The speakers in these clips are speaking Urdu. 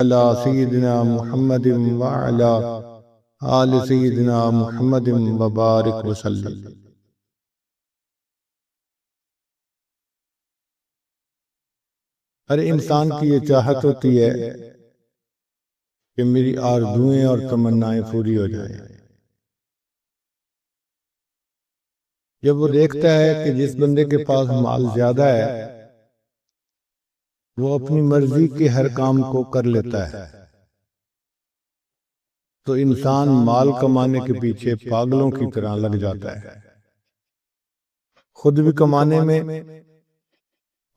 علی سیدنا محمد وعلی آل سیدنا محمد وبارک وسلم۔ ہر انسان کی یہ چاہت ہوتی ہے کہ میری آرزوئیں اور تمنائیں پوری ہو جائیں۔ جب وہ دیکھتا ہے کہ جس بندے کے پاس مال زیادہ ہے وہ اپنی مرضی کے ہر کام کو کر لیتا ہے، تو انسان مال کمانے کے پیچھے پاگلوں کی طرح لگ جاتا ہے، خود بھی کمانے میں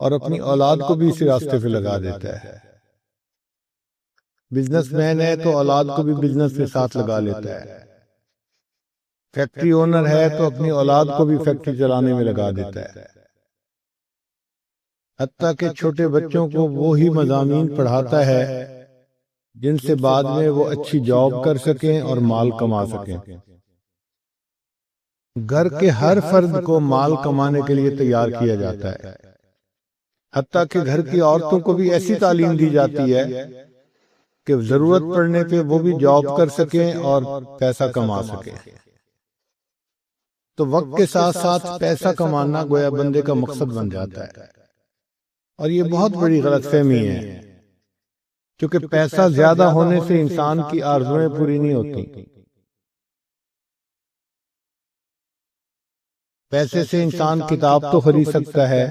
اور اپنی اولاد کو بھی اسی راستے پہ لگا دیتا ہے۔ بزنس مین ہے تو اولاد کو بھی بزنس کے ساتھ لگا لیتا ہے، فیکٹری اونر ہے تو اپنی اولاد کو بھی فیکٹری چلانے میں لگا دیتا ہے، حتیٰ کہ چھوٹے بچوں کو وہی مضامین پڑھاتا ہے جن سے بعد میں وہ اچھی جاب کر سکیں اور مال کما سکیں۔ گھر کے ہر فرد کو مال کمانے کے لیے تیار کیا جاتا ہے، حتیٰ کہ گھر کی عورتوں کو بھی ایسی تعلیم دی جاتی ہے کہ ضرورت پڑنے پہ وہ بھی جاب کر سکیں اور پیسہ کما سکیں۔ تو وقت کے ساتھ ساتھ پیسہ کمانا گویا بندے کا مقصد بن جاتا ہے، اور یہ بہت بڑی غلط فہمی ہے، کیونکہ پیسہ زیادہ ہونے سے انسان کی آرزوئیں پوری نہیں ہوتی۔ پیسے سے انسان کتاب تو خرید سکتا ہے،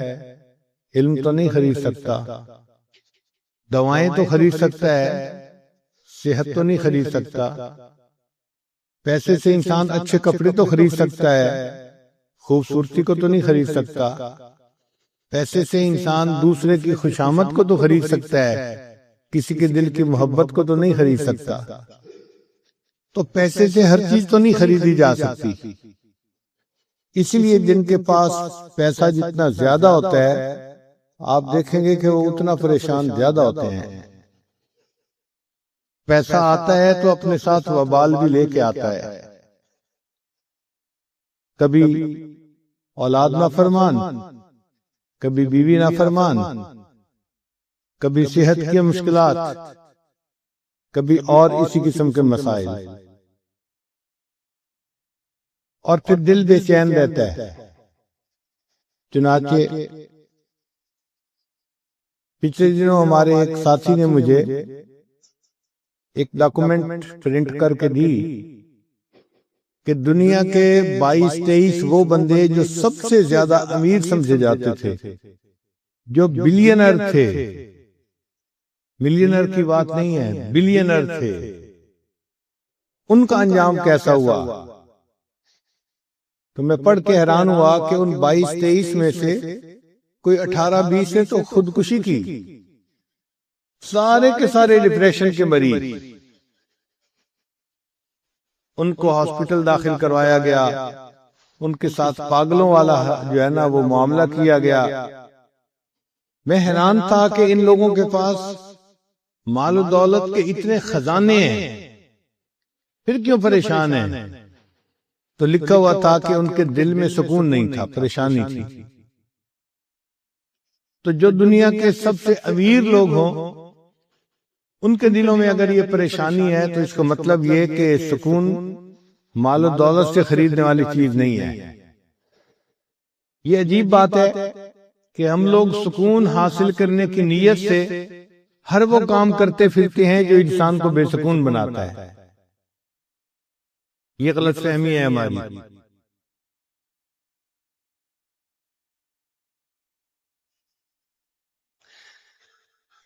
علم تو نہیں خرید سکتا، دوائیں تو خرید سکتا ہے، صحت تو نہیں خرید سکتا۔ پیسے سے انسان اچھے کپڑے تو خرید سکتا ہے، خوبصورتی کو تو نہیں خرید سکتا۔ پیسے سے انسان دوسرے کی خوشامد کو تو خرید سکتا ہے، کسی کے دل کی محبت کو تو نہیں خرید سکتا۔ تو پیسے سے ہر چیز تو نہیں خریدی جا سکتی، اسی لیے جن کے پاس پیسہ جتنا زیادہ ہوتا ہے آپ دیکھیں گے کہ وہ اتنا پریشان زیادہ ہوتے ہیں۔ پیسہ آتا ہے تو اپنے ساتھ وبال بھی لے کے آتا ہے، کبھی اولاد نافرمان، کبھی بیوی نافرمان، کبھی صحت کی مشکلات، کبھی اور اسی قسم کے مسائل، اور پھر دل بے چین رہتا ہے۔ چنانچہ پچھلے دنوں ہمارے ایک ساتھی نے مجھے ایک ڈاکومنٹ پرنٹ کر کے دی کہ دنیا کے 22-23 وہ بندے جو سب سے زیادہ امیر سمجھے جاتے تھے، جو بلینر تھے، ملینر کی بات نہیں ہے، بلینر تھے، ان کا انجام کیسا ہوا۔ تو میں پڑھ کے حیران ہوا کہ ان 22-23 میں سے کوئی 18-20 نے تو خودکشی کی، سارے کے سارے ڈپریشن کے مریض، ان کو ہاسپٹل داخل کروایا گیا، ان کے ساتھ پاگلوں والا جو ہے نا وہ معاملہ کیا گیا۔ میں حیران تھا کہ ان لوگوں کے پاس مال و دولت کے اتنے خزانے ہیں، پھر کیوں پریشان ہیں؟ تو لکھا ہوا تھا کہ ان کے دل میں سکون نہیں تھا، پریشانی تھی۔ تو جو دنیا کے سب سے امیر لوگ ہوں ان کے دلوں میں اگر یہ پریشانی ہے تو اس کا مطلب یہ کہ سکون مال و دولت سے خریدنے والی چیز نہیں ہے۔ یہ عجیب بات ہے کہ ہم لوگ سکون حاصل کرنے کی نیت سے ہر وہ کام کرتے پھرتے ہیں جو انسان کو بے سکون بناتا ہے۔ یہ غلط فہمی ہے ہماری۔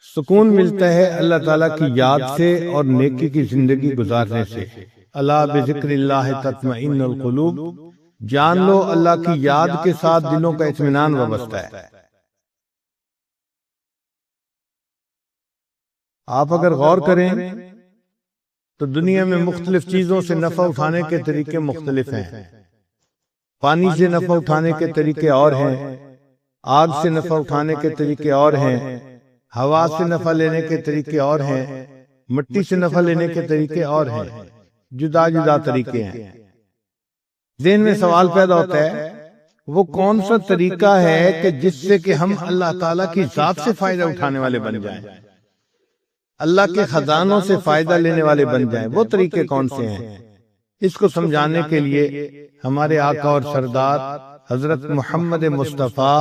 سکون ملتا ہے اللہ تعالیٰ کی یاد سے اور نیکی کی زندگی گزارنے سے۔ الا بذکر اللہ تطمئن القلوب، جان لو اللہ کی یاد کے ساتھ دلوں کا اطمینان وابستہ ہے۔ آپ اگر غور کریں تو دنیا میں مختلف چیزوں سے نفع اٹھانے کے طریقے مختلف ہیں۔ پانی سے نفع اٹھانے کے طریقے اور ہیں، آگ سے نفع اٹھانے کے طریقے اور ہیں، ہوا سے نفع لینے کے طریقے اور ہیں، مٹی سے نفع لینے کے طریقے اور ہیں، جدا جدا طریقے ہیں۔ ذہن میں سوال پیدا ہوتا ہے وہ کون سا طریقہ ہے کہ جس سے کہ ہم اللہ تعالیٰ کی ذات سے فائدہ اٹھانے والے بن جائیں۔ اللہ کے خزانوں سے فائدہ لینے والے بن جائیں، وہ طریقے کون سے ہیں؟ اس کو سمجھانے کے لیے ہمارے آقا اور سردار حضرت محمد مصطفیٰ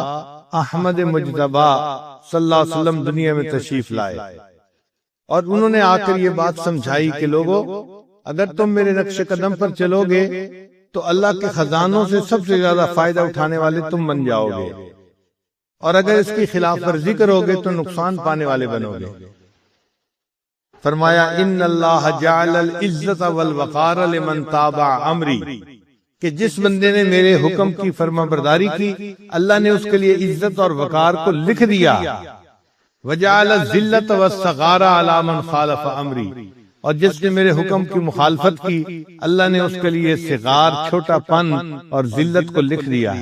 احمد مجتبیٰ صلی اللہ علیہ وسلم دنیا میں تشریف لائے، اور انہوں نے آ کر یہ بات سمجھائی کہ لوگو، اگر تم میرے نقش قدم پر چلو گے تو اللہ کے خزانوں سے سب سے زیادہ فائدہ اٹھانے والے تم بن جاؤ گے، اور اگر اس کی خلاف ورزی کرو گے تو نقصان پانے والے بنو گے۔ فرمایا ان اللہ جعل العزت والوقار لمن تابع امری، کہ جس بندے نے میرے حکم کی فرما برداری کی، اللہ نے اس کے لیے عزت اور وقار کو لکھ دیا۔ وجعل الذلۃ والصغار علی من خالف امری، اور جس نے میرے حکم کی مخالفت کی، اللہ نے اس کے لیے صغار، چھوٹا پن اور ذلت کو لکھ دیا۔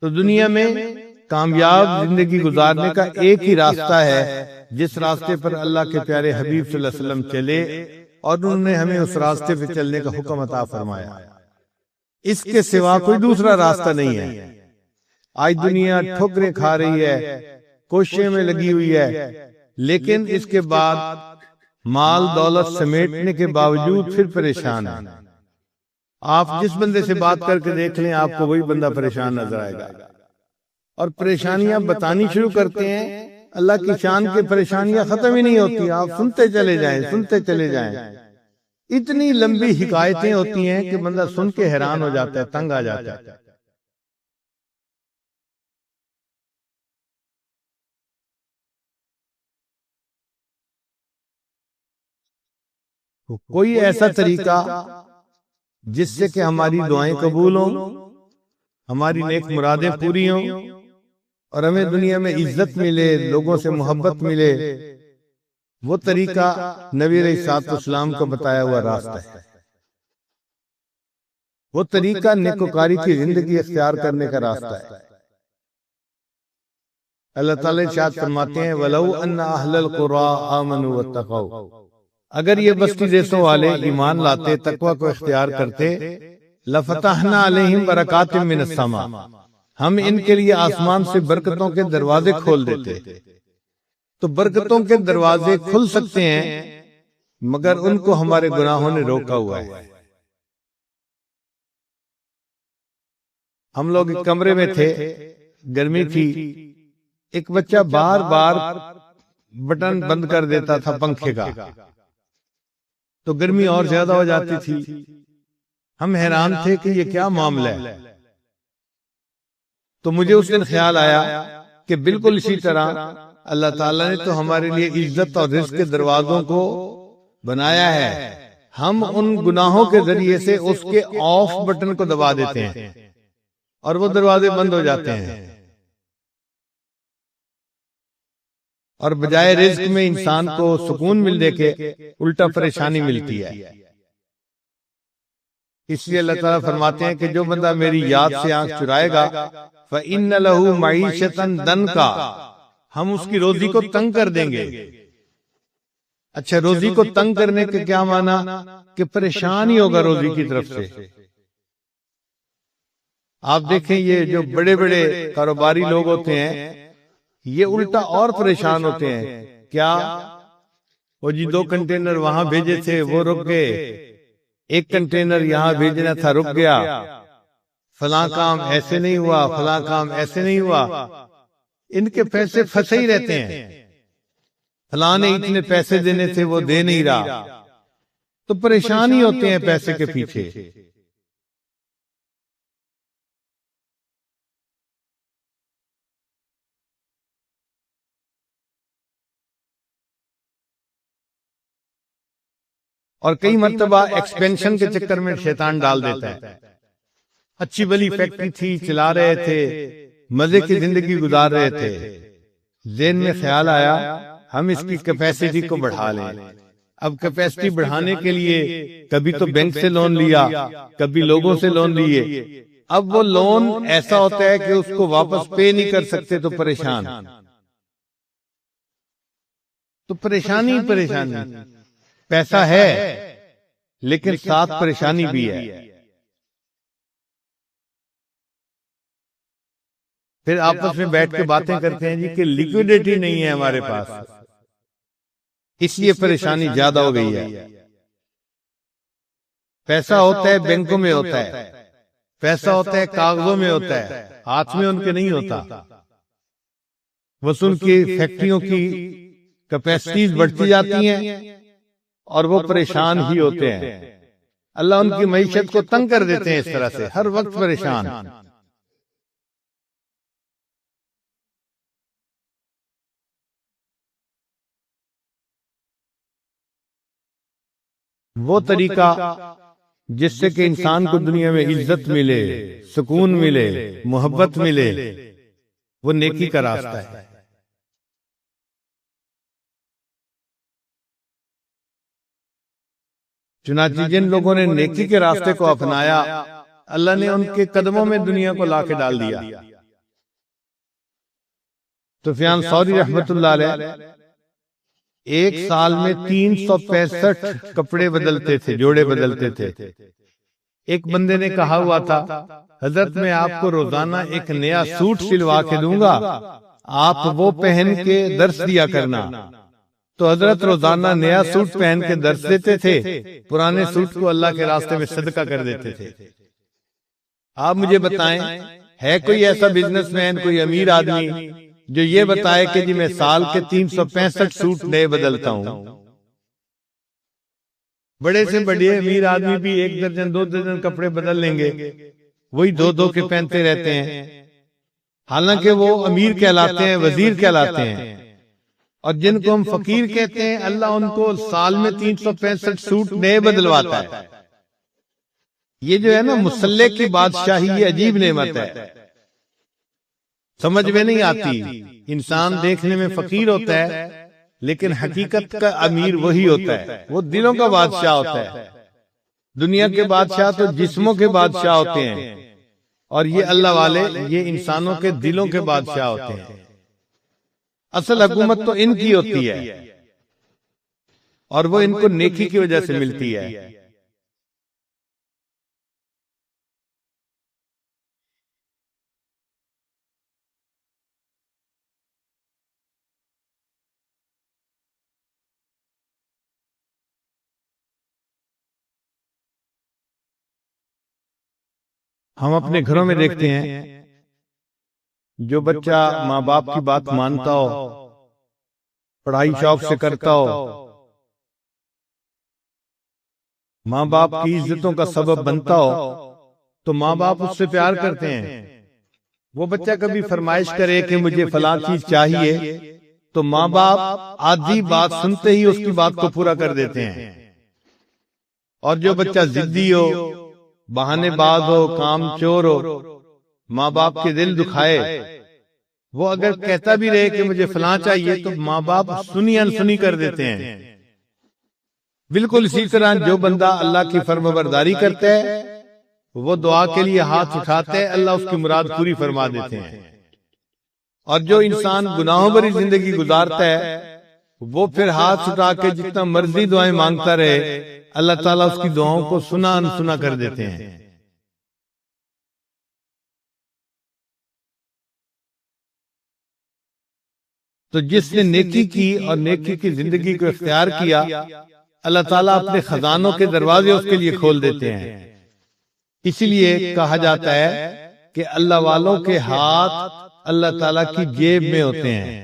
تو دنیا میں کامیاب زندگی گزارنے کا ایک ہی راستہ ہے، جس راستے پر اللہ کے پیارے حبیب صلی اللہ علیہ وسلم چلے، اور انہوں نے ہمیں اس راستے پہ چلنے کا حکم عطا فرمایا۔ اس کے سوا کوئی دوسرا راستہ نہیں ہے۔ آج دنیا ٹھوکریں کھا رہی ہے، کوششیں میں لگی ہوئی ہے، لیکن اس کے بعد مال دولت سمیٹنے کے باوجود پھر پریشان ہے۔ آپ جس بندے سے بات کر کے دیکھ لیں، آپ کو وہی بندہ پریشان نظر آئے گا، اور پریشانیاں بتانی شروع کرتے ہیں، اللہ کی شان کے پریشانیاں ختم ہی نہیں ہوتی، آپ سنتے چلے جائیں، سنتے چلے جائیں۔ اتنی لمبی حکایتیں ہوتی ہیں کہ بندہ سن کے حیران ہو جاتا ہے، تنگ آ جاتا ہے۔ کوئی ایسا طریقہ جس سے کہ ہماری دعائیں قبول ہوں، ہماری نیک مرادیں پوری ہوں، اور ہمیں دنیا میں عزت ملے، لوگوں سے محبت ملے، وہ طریقہ نبی علیہ الصلوۃ والسلام کو بتایا ہوا راستہ ہے۔ وہ طریقہ نیکوکاری کی زندگی اختیار کرنے کا راستہ ہے۔ اللہ تعالیٰ ارشاد فرماتے ہیں وَلَوْ أَنَّ أَهْلَ الْقُرَىٰ آمَنُوا وَاتَّقَوْا، اگر یہ بستی دیسوں والے ایمان لاتے، تقوی کو اختیار کرتے، لَفَتَحْنَا عَلَيْهِمْ بَرَكَاتٍ مِّنَ السَّمَاءِ، ہم ان کے لیے آسمان سے برکتوں کے دروازے کھول دیتے۔ تو برکتوں کے دروازے کھل سکتے ہیں، مگر ان کو ہمارے گناہوں نے روکا ہوا ہے۔ ہم لوگ ایک کمرے میں تھے، گرمی تھی، ایک بچہ بار بار بٹن بند کر دیتا تھا پنکھے کا، تو گرمی اور زیادہ ہو جاتی تھی۔ ہم حیران تھے کہ یہ کیا معاملہ ہے۔ تو مجھے اس دن خیال آیا کہ بالکل اسی طرح اللہ تعالیٰ نے تو ہمارے لیے عزت اور رزق کے دروازوں کو بنایا ہے، ہم ان گناہوں کے ذریعے سے اس کے آف بٹن کو دبا دیتے ہیں اور وہ دروازے بند ہو جاتے ہیں، اور بجائے رزق میں انسان کو سکون ملنے کے الٹا پریشانی ملتی ہے۔ اس لیے اللہ تعالیٰ فرماتے ہیں کہ جو بندہ میری یاد سے آنکھ چرائے گا فَإِنَّ لَهُ مَعِيشَةً ضَنْكَا، ہم اس کی روزی کو تنگ کر دیں گے۔ اچھا، روزی کو تنگ کرنے کے کیا معنی؟ کہ پریشان ہی ہوگا روزی کی طرف سے۔ آپ دیکھیں یہ جو بڑے بڑے کاروباری لوگ ہوتے ہیں، یہ الٹا اور پریشان ہوتے ہیں۔ کیا وہ جی 2 کنٹینر وہاں بھیجے تھے، وہ رک گئے، 1 کنٹینر یہاں بھیجنا تھا، رک گیا، فلاں کام ایسے نہیں ہوا، فلاں کام ایسے نہیں ہوا۔ ان کے پیسے پھنسے ہی رہتے ہیں، فلاں نے اتنے پیسے دینے تھے وہ دے نہیں رہا، تو پریشان ہی ہوتے ہیں پیسے کے پیچھے۔ اور کئی مرتبہ ایکسپینشن کے چکر میں شیطان ڈال دیتا ہے۔ اچھی بلی فیکٹری تھی، چلا رہے تھے، مزے کی زندگی گزار رہے تھے، ذہن میں خیال آیا ہم اس کی کیپیسٹی کو بڑھا لیں۔ اب کیپیسٹی بڑھانے کے لیے کبھی تو بینک سے لون لیا، کبھی لوگوں سے لون لیے۔ اب وہ لون ایسا ہوتا ہے کہ اس کو واپس پے نہیں کر سکتے تو پریشان، تو پریشانی پریشانی۔ پیسہ ہے لیکن ساتھ پریشانی بھی ہے۔ پھر آپس میں بیٹھ کے باتیں کرتے ہیں جی کہ لیکوڈیٹی نہیں ہے ہمارے پاس، اس لیے پریشانی زیادہ ہو گئی ہے۔ پیسہ ہوتا ہے بینکوں میں ہوتا ہے، پیسہ ہوتا ہے کاغذوں میں ہوتا ہے، ہاتھ میں ان کے نہیں ہوتا۔ وصول کی فیکٹریوں کی کیپیسٹیز بڑھتی جاتی ہیں اور وہ پریشان ہی ہوتے ہیں۔ اللہ ان کی معیشت کو تنگ کر دیتے ہیں، اس طرح سے ہر وقت پریشان۔ وہ طریقہ جس سے کہ انسان کو دنیا میں عزت ملے، سکون ملے، محبت ملے، وہ نیکی کا راستہ ہے۔ چنانچہ جن لوگوں نے نیکی کے راستے کو اپنایا، اللہ نے ان کے قدموں میں دنیا کو لا کے ڈال دیا۔ سفیان ثوری رحمۃ اللہ علیہ ایک سال میں 365 کپڑے بدلتے تھے، جوڑے بدلتے تھے۔ ایک بندے نے کہا ہوا تھا، حضرت میں آپ کو روزانہ ایک نیا سوٹ سلوا کے دوں گا، آپ وہ پہن کے درس دیا کرنا۔ تو حضرت روزانہ نیا سوٹ پہن کے درس دیتے تھے، پرانے سوٹ کو اللہ کے راستے میں صدقہ کر دیتے تھے۔ آپ مجھے بتائیں، ہے کوئی ایسا بزنس مین، کوئی امیر آدمی جو یہ بتائے کہ جی میں سال کے 365 سوٹ نئے بدلتا ہوں؟ بڑے سے بڑے امیر آدمی بھی 1 درجن 2 درجن کپڑے بدل لیں گے، وہی 2 کے پہنتے رہتے ہیں، حالانکہ وہ امیر کہلاتے ہیں، وزیر کہلاتے ہیں۔ اور جن کو ہم فقیر کہتے ہیں، اللہ ان کو سال میں 365 سوٹ نئے بدلواتا ہے۔ یہ جو ہے نا مسلح کی بادشاہی، یہ عجیب نعمت ہے، سمجھ میں نہیں آتی۔ انسان دیکھنے میں فقیر ہوتا ہے، لیکن حقیقت کا امیر وہی ہوتا ہے، وہ دلوں کا بادشاہ ہوتا ہے۔ دنیا کے بادشاہ تو جسموں کے بادشاہ ہوتے ہیں، اور یہ اللہ والے یہ انسانوں کے دلوں کے بادشاہ ہوتے ہیں۔ اصل حکومت تو ان کی ہوتی ہے، اور وہ ان کو نیکی کی وجہ سے ملتی ہے۔ ہم اپنے گھروں میں دیکھتے ہیں، جو بچہ ماں باپ کی بات مانتا ہو، پڑھائی شوق سے کرتا ہو، ماں باپ کی عزتوں کا سبب بنتا ہو، تو ماں باپ اس سے پیار کرتے ہیں۔ وہ بچہ کبھی فرمائش کرے کہ مجھے فلاں چیز چاہیے، تو ماں باپ آدھی بات سنتے ہی اس کی بات کو پورا کر دیتے ہیں۔ اور جو بچہ ضدی ہو، بہانے باز ہو، کام چور ہو، ماں باپ کے دل دکھائے، وہ اگر کہتا بھی رہے کہ مجھے فلاں چاہیے، تو ماں باپ سنی انسنی کر دیتے ہیں۔ بالکل اسی طرح جو بندہ اللہ کی فرمانبرداری کرتا ہے، وہ دعا کے لیے ہاتھ اٹھاتا ہے، اللہ اس کی مراد پوری فرما دیتے ہیں۔ اور جو انسان گناہوں بھری زندگی گزارتا ہے، وہ پھر ہاتھ اٹھا کے جتنا مرضی دعائیں مانگتا رہے، اللہ تعالیٰ اس کی دعاؤں کو سنا انسنا کر دیتے ہیں۔ تو جس نے نیکی کی اور نیکی کی زندگی کو اختیار کیا، اللہ تعالیٰ اپنے خزانوں کے دروازے اس کے لیے کھول دیتے ہیں۔ اسی لیے کہا جاتا ہے کہ اللہ والوں کے ہاتھ اللہ تعالیٰ کی جیب میں ہوتے ہیں۔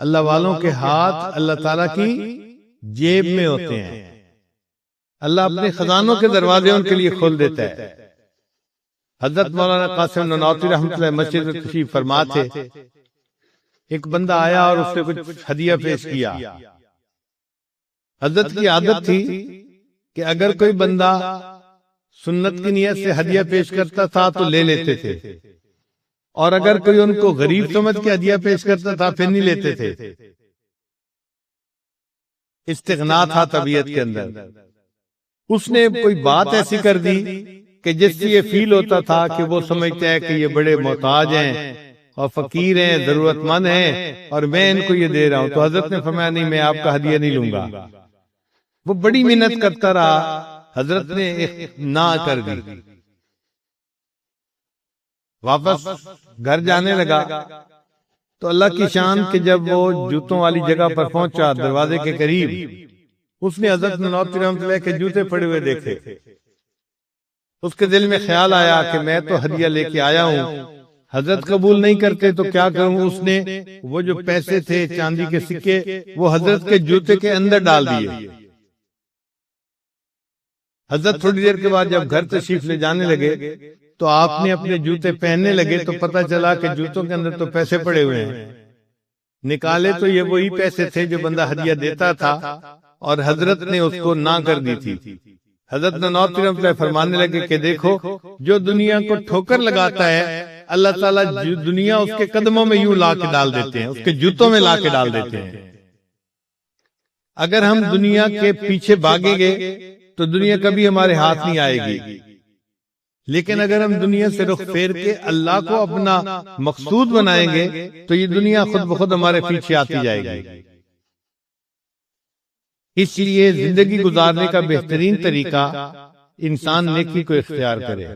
اللہ والوں کے ہاتھ اللہ تعالیٰ کی جیب میں ہوتے ہیں۔ اللہ اپنے خزانوں کے دروازے ان کے لیے کھول دیتا ہے۔ حضرت مولانا قاسم نانوتوی رحمۃ اللہ مسجد میں تشریف فرما تھے۔ ایک بندہ آیا اور اس نے کچھ ہدیہ پیش کیا۔ حضرت کی عادت تھی کہ اگر کوئی بندہ سنت کی نیت سے ہدیہ پیش کرتا تھا تو لے لیتے تھے، اور اگر کوئی ان کو غریب سمجھ کے ہدیہ پیش کرتا تھا پھر نہیں لیتے تھے۔ استغنا تھا طبیعت کے اندر۔ اس نے کوئی بات ایسی کر دی کہ جس سے یہ فیل ہوتا تھا کہ وہ سمجھتا ہے کہ یہ بڑے محتاج ہیں اور فقیر ہیں، ضرورت مند ہیں، اور میں ان کو یہ دے رہا ہوں۔ تو حضرت نے فرمایا نہیں، میں آپ کا ہدیہ نہیں لوں گا۔ وہ بڑی محنت کرتا رہا، حضرت نے نہ کر دی۔ واپس گھر جانے لگا تو اللہ کی شان کہ جب وہ جوتوں والی جگہ پر پہنچا دروازے کے قریب، اس نے حضرت نانوتوی رحمۃ اللہ کے جوتے پڑے ہوئے دیکھے۔ اس کے دل میں خیال آیا کہ میں تو ہدیہ لے کے آیا ہوں، حضرت قبول نہیں کرتے تو کیا کروں؟ اس نے وہ جو پیسے تھے چاندی کے سکے وہ حضرت کے جوتے کے اندر ڈال دیے۔ حضرت تھوڑی دیر کے بعد جب گھر تشریف لے جانے لگے تو آپ نے اپنے جوتے پہننے لگے تو پتہ چلا کہ جوتوں کے اندر تو پیسے پڑے ہوئے ہیں۔ نکالے تو یہ وہی پیسے تھے جو بندہ ہدیہ دیتا تھا، اور حضرت نے اس کو نہ کر دی تھی۔ حضرت نانوتوی رحمۃ اللہ فرمانے لگے کہ دیکھو، جو دنیا کو ٹھوکر لگاتا ہے اللہ تعالیٰ دنیا اس کے قدموں میں یوں لا کے ڈال دیتے ہیں، اس کے جوتوں میں لا کے ڈال دیتے ہیں۔ اگر ہم دنیا کے پیچھے بھاگیں گے تو دنیا کبھی ہمارے ہاتھ نہیں آئے گی، لیکن اگر ہم دنیا سے رخ پھیر کے اللہ کو اپنا مقصود بنائیں گے تو یہ دنیا خود بخود ہمارے پیچھے آتی جائے گی۔ اس لیے زندگی گزارنے کا بہترین طریقہ انسان نیکی کو اختیار کرے۔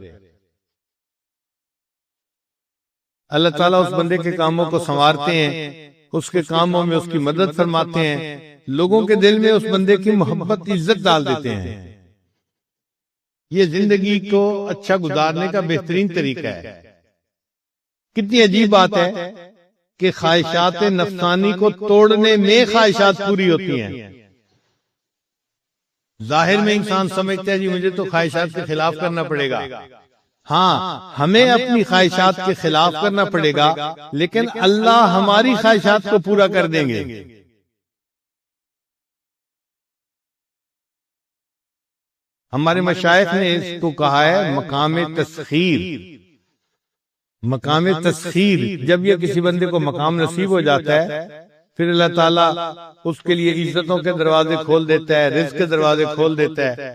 اللہ تعالیٰ اس بندے کے کاموں کو سنوارتے ہیں، اس کے کاموں میں اس کی مدد فرماتے ہیں، لوگوں کے دل میں اس بندے کی محبت عزت ڈال دیتے ہیں۔ یہ زندگی کو اچھا گزارنے کا بہترین طریقہ ہے۔ کتنی عجیب بات ہے کہ خواہشات نفسانی کو توڑنے میں خواہشات پوری ہوتی ہیں۔ ظاہر میں انسان سمجھتا ہے جی مجھے تو خواہشات کے خلاف کرنا پڑے گا۔ ہاں، ہمیں اپنی خواہشات کے خلاف کرنا پڑے گا، لیکن اللہ ہماری خواہشات کو پورا کر دیں گے۔ ہمارے مشائخ نے اس کو کہا ہے مقام تسخیر۔ مقام تسخیر، جب یہ کسی بندے کو مقام نصیب ہو جاتا ہے پھر اللہ تعالیٰ اس کے لیے عزتوں کے دروازے کھول دیتا ہے، رزق کے دروازے کھول دیتا ہے۔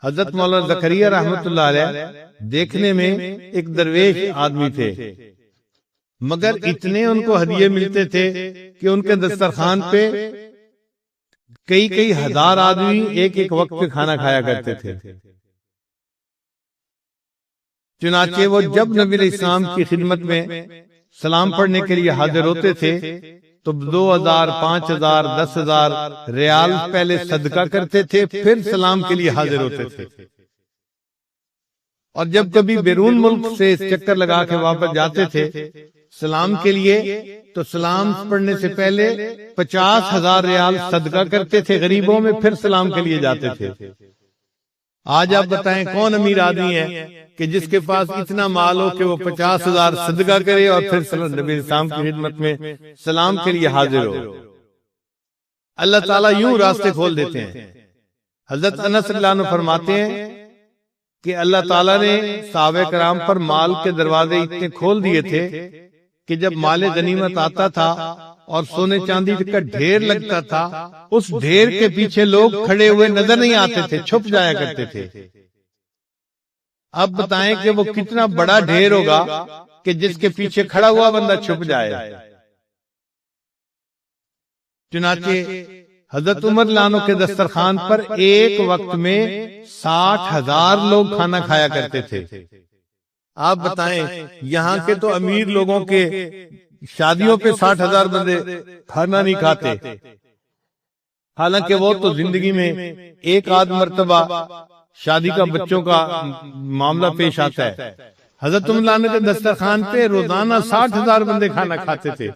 حضرت مولانا زکریا رحمۃ اللہ علیہ دیکھنے میں ایک درویش آدمی تھے، مگر اتنے ان کو ہدیے ملتے تھے کہ ان کے دسترخوان پہ کئی ہزار آدمی ایک ایک وقت پہ کھانا کھایا کرتے تھے۔ چنانچہ وہ جب نبی علیہ السلام کی خدمت میں سلام پڑھنے کے لیے حاضر ہوتے تھے تو 2000 5000 10,000 ریال پہلے صدقہ کرتے تھے، پھر سلام کے لیے حاضر ہوتے تھے۔ اور جب کبھی بیرون ملک سے چکر لگا کے واپس جاتے تھے سلام کے لیے تو سلام پڑھنے سے پہلے 50,000 ریال صدقہ کرتے تھے غریبوں میں، پھر سلام کے لیے جاتے تھے۔ آج آپ بتائیں کون امیر آدمی ہے کہ جس کے پاس اتنا مال ہو کہ وہ 50,000 صدقہ کرے اور پھر نبی اسلام کی خدمت میں سلام کے لیے حاضر ہو؟ اللہ تعالیٰ یوں راستے کھول دیتے ہیں۔ حضرت انس رضی اللہ عنہ فرماتے ہیں کہ اللہ تعالیٰ نے صحابہ کرام پر مال کے دروازے اتنے کھول دیے تھے کہ جب مال غنیمت آتا تھا اور سونے چاندی کا ڈھیر لگتا تھا، اس ڈھیر کے پیچھے لوگ کھڑے ہوئے نظر نہیں آتے تھے، چھپ جایا کرتے تھے۔ اب بتائیں کہ وہ کتنا بڑا ڈھیر ہوگا کہ جس کے پیچھے کھڑا ہوا بندہ چھپ جائے۔ چنانچہ حضرت عمر رضی اللہ عنہ کے دسترخوان پر ایک وقت میں 60,000 لوگ کھانا کھایا کرتے تھے۔ آپ بتائیں یہاں کے تو امیر لوگوں کے شادیوں پہ 60,000 بندے کھانا نہیں کھاتے، حالانکہ وہ تو زندگی میں ایک آدھ مرتبہ شادی کا بچوں کا معاملہ پیش آتا ہے۔ حضرت عمر عنہ کے دسترخوان پہ روزانہ 60,000 بندے کھانا کھاتے تھے۔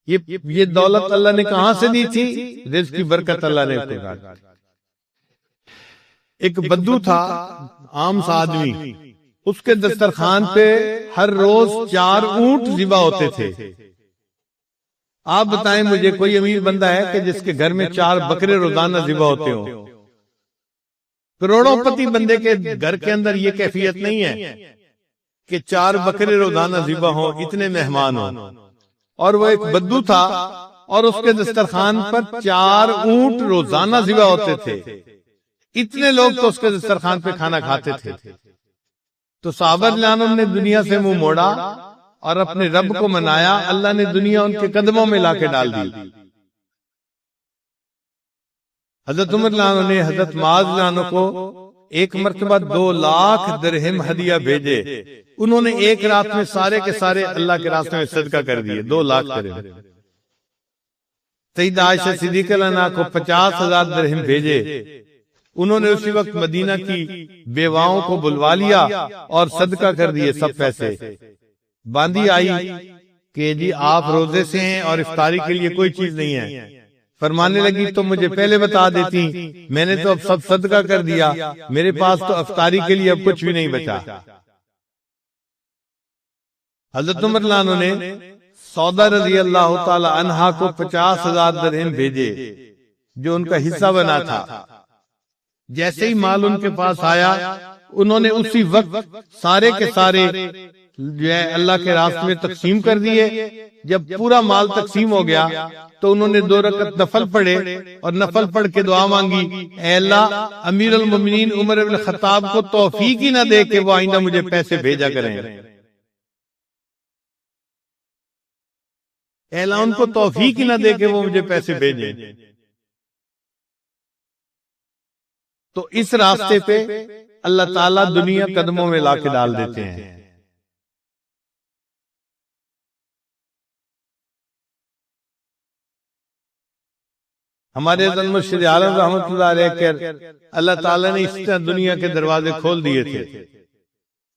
یہ دولت اللہ نے کہاں سے دی تھی؟ رزق کی برکت اللہ نے دی۔ ایک بدو تھا، عام سا آدمی، اس کے دسترخوان پہ ہر روز 4 اونٹ ذبح ہوتے تھے۔ آپ بتائیں مجھے کوئی امیر بندہ ہے کہ جس کے گھر میں 4 بکرے روزانہ ذبح ہوتے ہوں؟ کروڑوں پتی بندے کے گھر کے اندر یہ کیفیت نہیں ہے کہ 4 بکرے روزانہ ذبح ہوں، اتنے مہمان ہوں، اور وہ ایک بدو تھا اور اس کے دسترخوان پر 4 اونٹ روزانہ ذبح ہوتے تھے۔ اتنے لوگ تو اس کے دسترخوان پہ کھانا کھاتے تھے۔ تو صحابہ رضی اللہ عنہم نے دنیا سے منہ موڑا اور اپنے رب کو منایا، اللہ نے دنیا ان کے قدموں میں لا کے ڈال دی۔ حضرت عمر رضی اللہ عنہ نے حضرت معاذ رضی اللہ عنہ کو ایک مرتبہ 2 لاکھ درہم ہدیہ بھیجے، انہوں نے ایک رات میں سارے کے سارے اللہ کے راستے میں صدقہ کر دیے، 2 لاکھ درہم۔ سیدہ عائشہ صدیقہ عنہا کو 50,000 درہم بھیجے، انہوں نے اسی وقت مدینہ کی بیواؤں کو بلوا لیا اور صدقہ کر دیے سب پیسے۔ باندی آئی کہ جی آپ روزے سے ہیں اور افطاری کے لیے کوئی چیز نہیں ہے، فرمانے لگی تو مجھے پہلے بتا دیتی، میں نے تو اب سب صدقہ کر دیا، میرے پاس تو افطاری کے لیے اب کچھ بھی نہیں بچا۔ حضرت عمر رضی اللہ عنہ نے سودا رضی اللہ تعالی عنہا کو 50,000 درہم بھیجے جو ان کا حصہ بنا تھا۔ جیسے ہی مال ان کے پاس آیا، انہوں نے اسی وقت سارے کے سارے جو ہے اللہ کے راستے میں تقسیم کر دیے۔ جب پورا مال تقسیم ہو گیا تو انہوں نے 2 رکعت نفل پڑھے اور نفل پڑھ کے دعا مانگی، اے اللہ امیر المومنین عمر بن الخطاب کو توفیق ہی نہ دے کہ وہ آئندہ مجھے پیسے بھیجا کریں، اے اللہ ان کو توفیق ہی نہ دے کہ وہ مجھے پیسے بھیجیں۔ تو اس راستے پہ اللہ تعالیٰ دنیا قدموں میں لا کے ڈال دیتے ہیں۔ ہمارے حضرت مرشد عالم رحمۃ اللہ علیہ کے اللہ تعالیٰ نے اس طرح دنیا کے دروازے کھول دیے تھے۔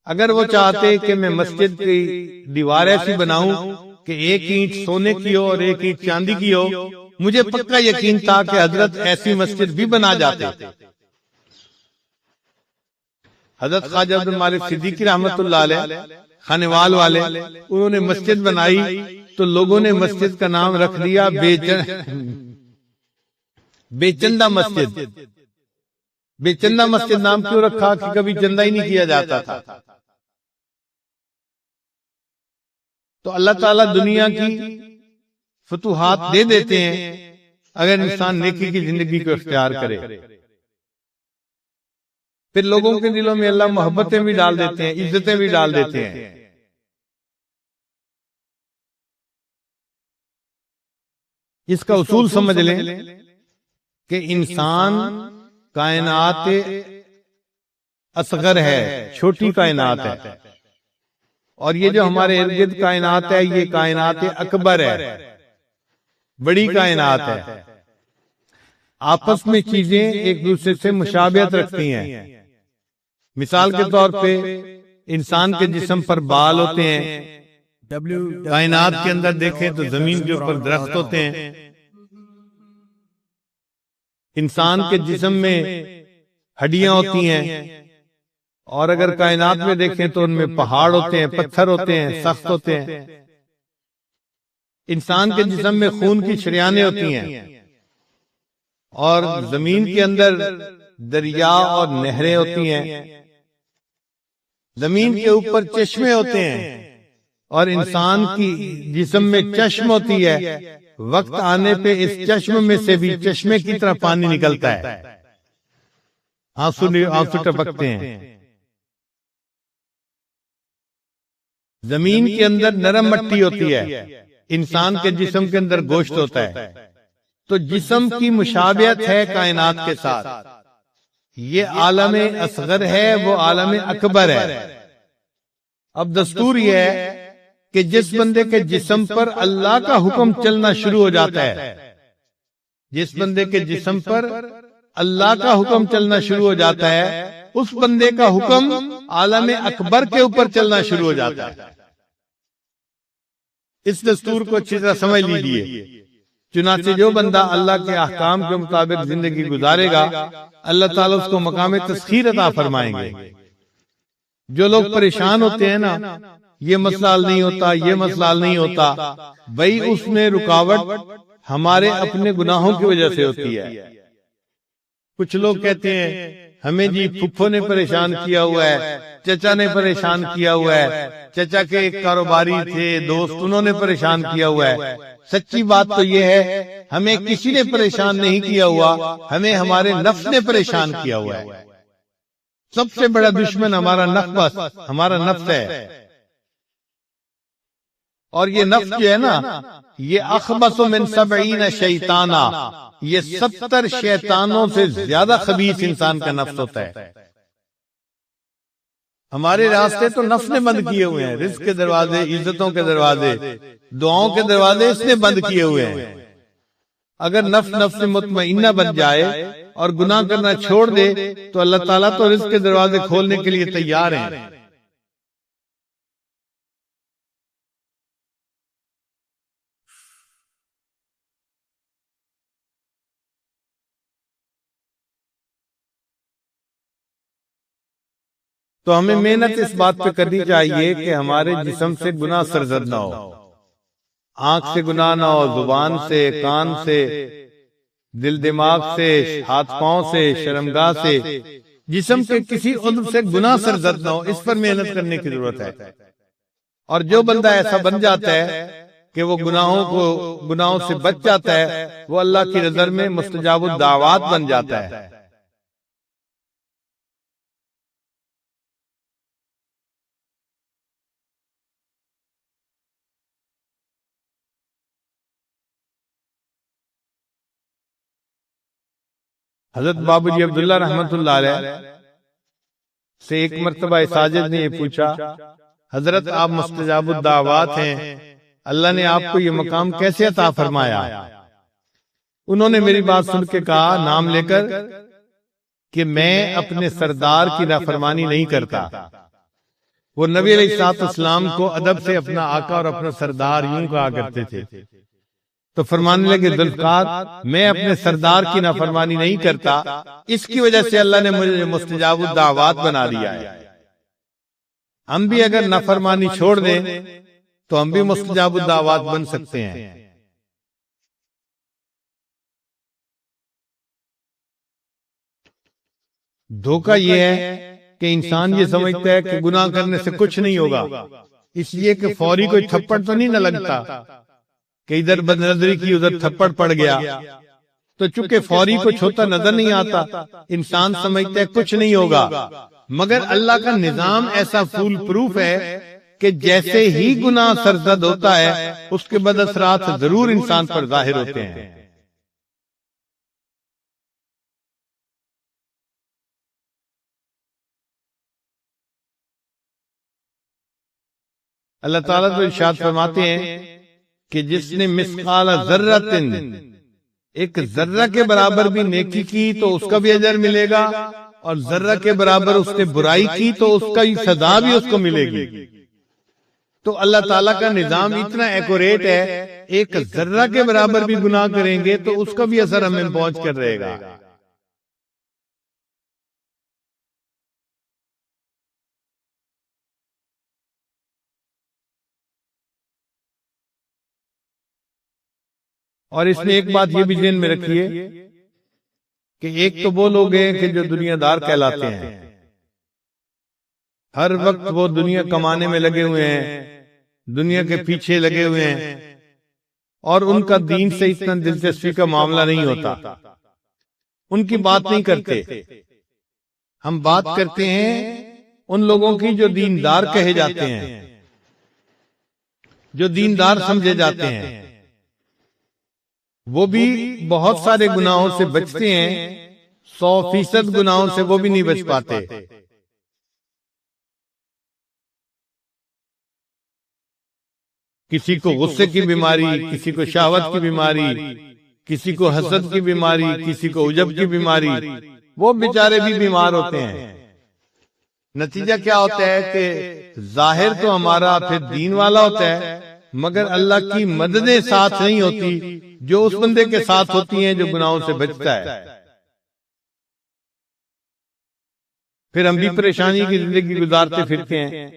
اگر وہ چاہتے کہ میں مسجد کی دیوار ایسی بناؤں کہ 1 اینٹ سونے کی ہو اور 1 اینٹ چاندی کی ہو، مجھے پکا یقین تھا کہ حضرت ایسی مسجد بھی بنا جاتے۔ حضرت خواجہ عبد المالک صدیقی رحمۃ اللہ علیہ خانوال والے، انہوں نے مسجد بنائی تو لوگوں نے مسجد کا نام رکھ دیا بے چندہ مسجد۔ بے چندہ مسجد نام کیوں رکھا؟ کہ کبھی چندہ ہی نہیں کیا جاتا تھا۔ تو اللہ تعالیٰ دنیا کی فتوحات دے دیتے ہیں اگر انسان نیکی کی زندگی کو اختیار کرے۔ پھر لوگوں کے دلوں میں اللہ محبتیں بھی ڈال دیتے ہیں، عزتیں بھی ڈال دیتے ہیں۔ اس کا اصول سمجھ لیں کہ انسان کائنات اصغر ہے، چھوٹی کائنات ہے، اور یہ جو ہمارے ارد گرد کائنات ہے یہ کائنات اکبر ہے، بڑی کائنات ہے۔ آپس میں چیزیں ایک دوسرے سے مشابہت رکھتی ہیں۔ مثال کے طور پہ انسان کے جسم پر بال ہوتے ہیں، کائنات کے اندر دیکھیں تو زمین کے اوپر درخت ہوتے ہیں۔ انسان کے جسم میں ہڈیاں ہوتی ہیں، اور اگر کائنات میں دیکھیں تو ان میں پہاڑ ہوتے ہیں، پتھر ہوتے ہیں، سخت ہوتے ہیں۔ انسان کے جسم میں خون کی شریانیں ہوتی ہیں، اور زمین کے اندر دریا اور نہریں ہوتی ہیں۔ زمین کے اوپر چشمے ہوتے ہیں، اور انسان کی جسم میں چشم ہوتی ہے۔ وقت آنے پہ اس چشم میں سے بھی چشمے کی طرح پانی نکلتا ہے، آنسو ٹپکتے ہیں۔ زمین کے اندر نرم مٹی ہوتی ہے، انسان کے جسم کے اندر گوشت ہوتا ہے۔ تو جسم کی مشابہت ہے کائنات کے ساتھ۔ یہ عالم اصغر ہے، وہ عالم اکبر ہے۔ اب دستور یہ ہے کہ جس بندے کے جسم پر اللہ کا حکم چلنا شروع ہو جاتا ہے، جس بندے کے جسم پر اللہ کا حکم چلنا شروع ہو جاتا ہے، اس بندے کا حکم عالم اکبر کے اوپر چلنا شروع ہو جاتا ہے۔ اس دستور کو اچھی طرح سمجھ لیجیے۔ چنانچہ جو بندہ اللہ کے احکام کے مطابق زندگی گزارے گا، اللہ تعالیٰ اس کو مقام تسخیر عطا فرمائیں گے۔ جو لوگ پریشان ہوتے ہیں نا، یہ مسئلہ حل نہیں ہوتا، یہ مسئلہ حل نہیں ہوتا، بھئی اس میں رکاوٹ ہمارے اپنے گناہوں کی وجہ سے ہوتی ہے۔ کچھ لوگ کہتے ہیں ہمیں جی پھپھو نے پریشان کیا ہوا ہے، چچا نے پریشان کیا ہوا ہے، چچا کے ایک کاروباری تھے دوست، انہوں نے پریشان کیا ہوا ہے۔ سچی بات تو یہ ہے ہمیں کسی نے پریشان نہیں کیا ہوا، ہمیں ہمارے نفس نے پریشان کیا ہوا ہے۔ سب سے بڑا دشمن ہمارا نفس، ہمارا نفس ہے۔ اور یہ نفس جو ہے نا، یہ اخبث من 70 شیطانا، یہ 70 شیطانوں سے زیادہ خبیث انسان کا نفس ہوتا ہے۔ ہمارے راستے تو نفس نے بند کیے ہوئے ہیں، رزق کے دروازے، عزتوں کے دروازے، دعاؤں کے دروازے اس نے بند کیے ہوئے ہیں۔ اگر نفس مطمئنہ بن جائے اور گناہ کرنا چھوڑ دے تو اللہ تعالیٰ تو رزق کے دروازے کھولنے کے لیے تیار ہیں۔ تو ہمیں محنت اس بات پہ کرنی چاہیے کہ ہمارے جسم سے گناہ سرزد نہ ہو، آنکھ سے گناہ نہ ہو، زبان سے، کان سے، دل دماغ سے، ہاتھ پاؤں سے، شرمگاہ سے، جسم کے کسی عضو سے گناہ سرزد نہ ہو۔ اس پر محنت کرنے کی ضرورت ہے۔ اور جو بندہ ایسا بن جاتا ہے کہ وہ گناہوں سے بچ جاتا ہے، وہ اللہ کی نظر میں مستجاب الدعوات بن جاتا ہے۔ حضرت بابو جی عبداللہ رحمت اللہ علیہ سے ایک مرتبہ ساجد نے یہ پوچھا، حضرت آپ مستجاب الدعوات ہیں، اللہ نے آپ کو یہ مقام کیسے عطا فرمایا؟ انہوں نے میری بات سن کے کہا نام لے کر کہ میں اپنے سردار کی نافرمانی نہیں کرتا۔ وہ نبی علیہ السلام کو ادب سے اپنا آقا اور اپنا سردار یوں کہا کرتے تھے۔ تو فرمانے لگے ذوالفقار میں اپنے سردار کی نافرمانی نہیں کرتا، اس کی وجہ سے اللہ نے مجھے مستجاب الدعوات بنا دیا ہے۔ ہم بھی اگر نافرمانی چھوڑ دیں تو ہم بھی مستجاب الدعوات بن سکتے ہیں۔ دھوکہ یہ ہے کہ انسان یہ سمجھتا ہے کہ گناہ کرنے سے کچھ نہیں ہوگا، اس لیے کہ فوری کوئی تھپڑ تو نہیں نہ لگتا کہ ادھر بد نظری کی ادھر تھپڑ پڑ گیا، تو چونکہ فوری کچھ ہوتا نظر نہیں آتا، انسان سمجھتا ہے کچھ نہیں ہوگا۔ مگر اللہ کا نظام ایسا فول پروف ہے کہ جیسے ہی گناہ سرزد ہوتا ہے اس کے بعد اثرات ضرور انسان پر ظاہر ہوتے ہیں۔ اللہ تعالیٰ تو ارشاد فرماتے ہیں کہ جس نے مثقال ذرۃ، ایک ذرہ کے برابر بھی نیکی کی تو اس کا بھی اجر ملے گا، اور ذرہ کے برابر اس نے برائی کی تو اس کا سزا بھی اس کو ملے گی۔ تو اللہ تعالیٰ کا نظام اتنا ایکوریٹ ہے، ایک ذرہ کے برابر بھی گناہ کریں گے تو اس کا بھی اثر ہمیں پہنچ کر رہے گا۔ اور اس میں ایک بات یہ بھی ذہن میں رکھیے کہ ایک تو وہ لوگ ہیں کہ جو دنیا دار کہلاتے ہیں، ہر وقت وہ دنیا کمانے میں لگے ہوئے ہیں، دنیا کے پیچھے لگے ہوئے ہیں، اور ان کا دین سے اتنا دلچسپی کا معاملہ نہیں ہوتا، ان کی بات نہیں کرتے۔ ہم بات کرتے ہیں ان لوگوں کی جو دیندار کہے جاتے ہیں، جو دیندار سمجھے جاتے ہیں۔ وہ بھی بہت سارے گناہوں سے بچتے ہیں، 100% گناہوں سے وہ بھی نہیں بچ پاتے۔ کسی کو غصے کی بیماری، کسی کو شہوت کی بیماری، کسی کو حسد کی بیماری، کسی کو عجب کی بیماری، وہ بیچارے بھی بیمار ہوتے ہیں۔ نتیجہ کیا ہوتا ہے کہ ظاہر تو ہمارا پھر دین والا ہوتا ہے، مگر اللہ کی مددیں ساتھ نہیں ہوتی جو اس بندے کے ساتھ ہوتی ہیں جو گناہوں سے بچتا ہے۔ پھر ہم بھی پریشانی کی زندگی گزارتے پھرتے ہیں۔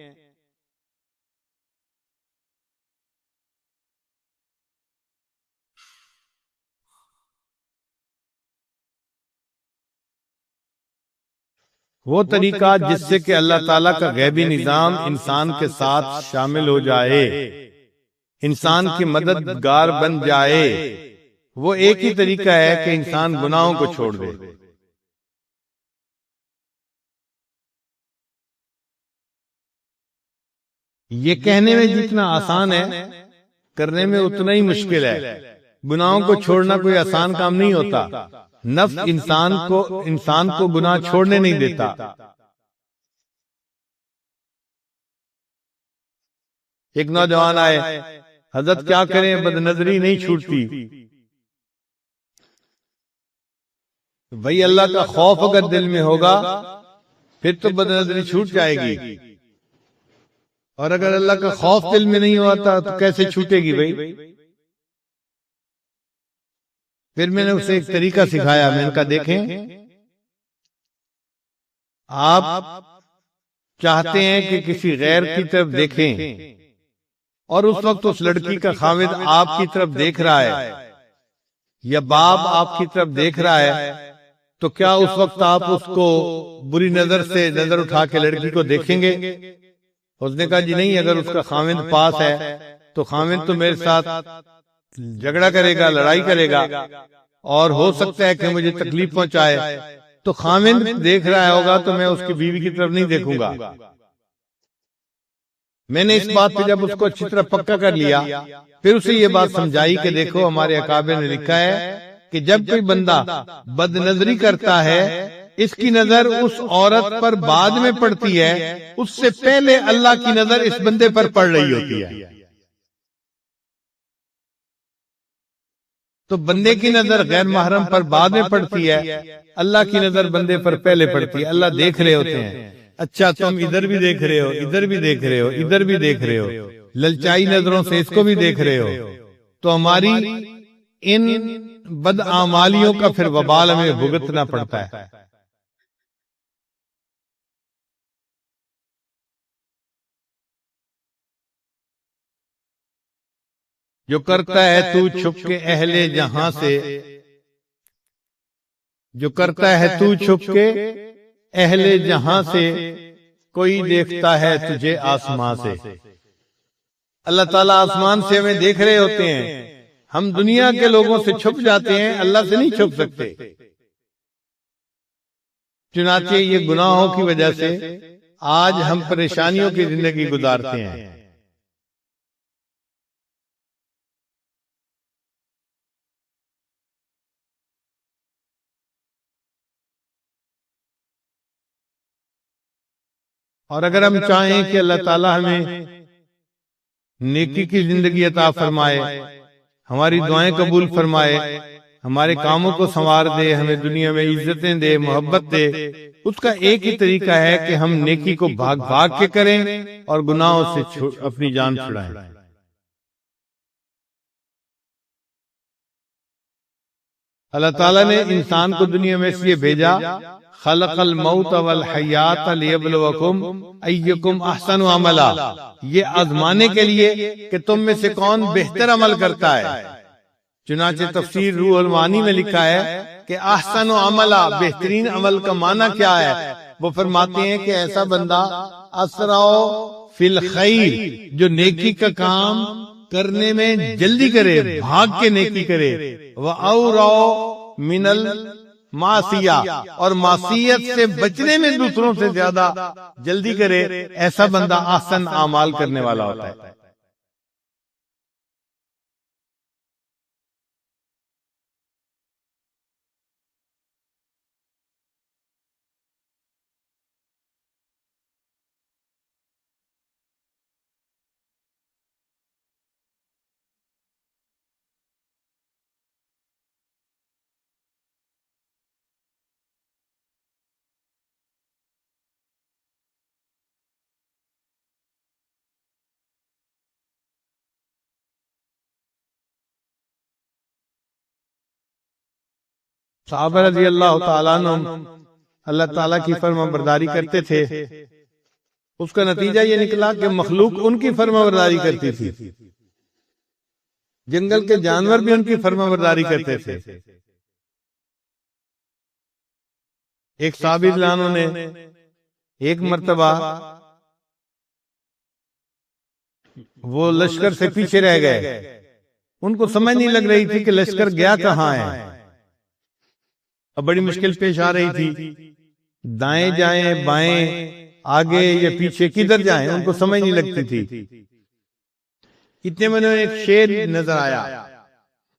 وہ طریقہ جس سے کہ اللہ تعالیٰ کا غیبی نظام انسان کے ساتھ شامل ہو جائے، انسان کی مددگار بن جائے، وہ ایک ہی طریقہ ہے کہ انسان گناہوں کو چھوڑ دے۔ یہ کہنے میں جتنا آسان ہے، کرنے میں اتنا ہی مشکل ہے۔ گناہوں کو چھوڑنا کوئی آسان کام نہیں ہوتا۔ نفس انسان کو گناہ چھوڑنے نہیں دیتا۔ ایک نوجوان آئے، حضرت کیا کریں بد نظری نہیں چھوٹتی. بھائی اللہ کا خوف اگر دل میں ہوگا پھر تو بد نظری چھوٹ جائے گی، اور اگر اللہ کا خوف دل میں نہیں ہوتا تو کیسے چھوٹے گی بھائی؟ پھر میں نے اسے ایک طریقہ سکھایا. میں نے کہا دیکھیں، آپ چاہتے ہیں کہ کسی غیر کی طرف دیکھیں اور اس وقت اس لڑکی کا خاوند آپ کی طرف دیکھ رہا ہے یا باپ آپ کی طرف دیکھ رہا ہے، تو کیا اس وقت آپ اس کو بری نظر سے نظر اٹھا کے لڑکی کو دیکھیں گے؟ اس نے کہا جی نہیں، اگر اس کا خاوند پاس ہے تو خاوند تو میرے ساتھ جھگڑا کرے گا، لڑائی کرے گا، اور ہو سکتا ہے کہ مجھے تکلیف پہنچائے، تو خاوند دیکھ رہا ہوگا تو میں اس کی بیوی کی طرف نہیں دیکھوں گا. میں نے اس بات پہ جب اس کو اچھی طرح پکا کر لیا، پھر اسے یہ بات سمجھائی کہ دیکھو ہمارے اکابر نے لکھا ہے کہ جب کوئی بندہ بد نظری کرتا ہے، اس کی نظر اس عورت پر بعد میں پڑتی ہے، اس سے پہلے اللہ کی نظر اس بندے پر پڑ رہی ہوتی ہے. تو بندے کی نظر غیر محرم پر بعد میں پڑتی ہے، اللہ کی نظر بندے پر پہلے پڑتی ہے. اللہ دیکھ رہے ہوتے ہیں. اچھا تم ادھر بھی دیکھ رہے ہو، ادھر بھی دیکھ رہے ہو، ادھر بھی دیکھ رہے ہو، للچائی نظروں سے اس کو بھی دیکھ رہے ہو، تو ہماری ان بد اعمالیوں کا پھر وبال ہمیں بھگتنا پڑتا ہے. جو کرتا ہے تو چھپ کے اہل جہاں سے، جو کرتا ہے تو چھپ کے اہل جہاں سے، کوئی دیکھتا ہے تجھے آسمان سے. اللہ تعالیٰ آسمان سے ہمیں دیکھ رہے ہوتے ہیں. ہم دنیا کے لوگوں سے چھپ جاتے ہیں، اللہ سے نہیں چھپ سکتے. چنانچہ یہ گناہوں کی وجہ سے آج ہم پریشانیوں کی زندگی گزارتے ہیں. اور اگر ہم چاہیں کہ اللہ تعالیٰ ہمیں نیکی کی زندگی عطا فرمائے، ہماری دعائیں قبول فرمائے، ہمارے کاموں کو سنوار دے، ہمیں دنیا میں عزتیں دے، محبت دے، اس کا ایک ہی طریقہ ہے کہ ہم نیکی کو بھاگ بھاگ کے کریں اور گناہوں سے اپنی جان چھڑائیں. اللہ تعالیٰ نے انسان کو دنیا میں اس لیے بھیجا، خلق الموت والحیات لیبلوکم ایکم احسن عملا، یہ آزمانے کے لیے کہ تم میں سے کون بہتر عمل کرتا ہے. چنانچہ تفسیر روح المعانی میں لکھا ہے کہ احسن عملا، بہترین عمل کا معنی کیا ہے؟ وہ فرماتے ہیں کہ ایسا بندہ اسرع فی الخیر، جو نیکی کا کام کرنے میں جلدی کرے، بھاگ کے نیکی کرے، وَأَوْرَعُ مِنَ الْمَعْصِیَہ، اور معصیت سے بچنے میں دوسروں سے زیادہ جلدی کرے، ایسا بندہ احسن اعمال کرنے والا ہوتا ہے. صحابہ رضی اللہ تعالیٰ عنہ اللہ تعالیٰ کی فرما برداری کرتے تھے. اس کا نتیجہ یہ نکلا کہ مخلوق ان کی فرما برداری کرتی تھی، جنگل کے جانور بھی ان کی فرما برداری کرتے تھے. ایک صحابی رضی اللہ عنہ نے ایک مرتبہ وہ لشکر سے پیچھے رہ گئے. ان کو سمجھ نہیں لگ رہی تھی کہ لشکر گیا کہاں ہے. اب بڑی مشکل پیش آ رہی تھی، دائیں جائیں، بائیں، آگے یا پیچھے، کدھر جائیں، ان کو سمجھ نہیں لگتی تھی. اتنے میں ایک شیر نظر آیا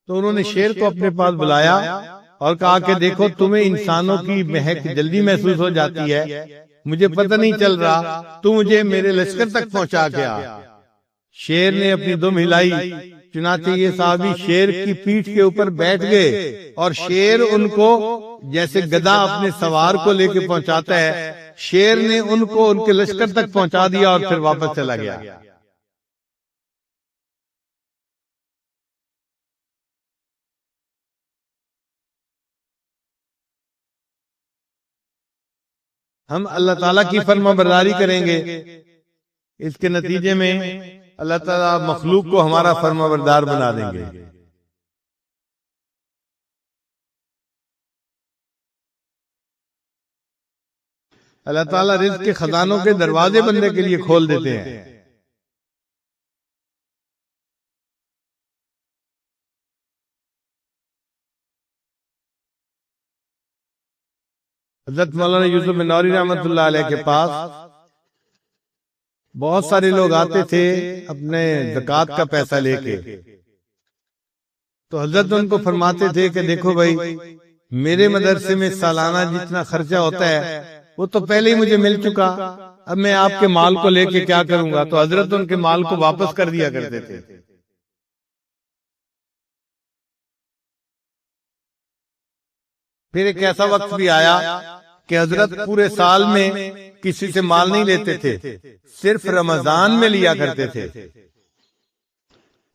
تو انہوں نے شیر کو اپنے پاس بلایا اور کہا کہ دیکھو تمہیں انسانوں کی مہک جلدی محسوس ہو جاتی ہے، مجھے پتہ نہیں چل رہا، تو مجھے میرے لشکر تک پہنچا گیا. شیر نے اپنی دم ہلائی، چنانچہ یہ صحابی شیر کی پیٹھ کے اوپر بیٹھ گئے اور شیر ان کو جیسے گدھا اپنے سوار کو لے کے پہنچاتا ہے، شیر نے ان کو ان کے لشکر تک پہنچا دیا اور پھر واپس چلا گیا۔ ہم اللہ تعالیٰ کی فرما برداری کریں گے، اس کے نتیجے میں اللہ تعالیٰ مخلوق کو ہمارا فرما بردار بنا دیں گے۔ اللہ تعالیٰ رزق کے خزانوں کے دروازے بندے کے لیے کھول دیتے ہیں۔ حضرت مولانا یوسف نوری رحمۃ اللہ علیہ کے پاس بہت سارے لوگ آتے تھے اپنے زکوٰۃ کا پیسہ لے کے، تو حضرت ان کو فرماتے تھے کہ دیکھو بھائی، میرے مدرسے میں سالانہ جتنا خرچہ ہوتا ہے وہ تو پہلے ہی مجھے مل چکا، اب میں آپ کے مال کو لے کے کیا کروں گا؟ تو حضرت ان کے مال کو واپس کر دیا کرتے تھے۔ پھر ایک ایسا وقت بھی آیا کہ حضرت پورے سال میں کسی سے مال نہیں لیتے تھے، صرف رمضان میں لیا کرتے تھے۔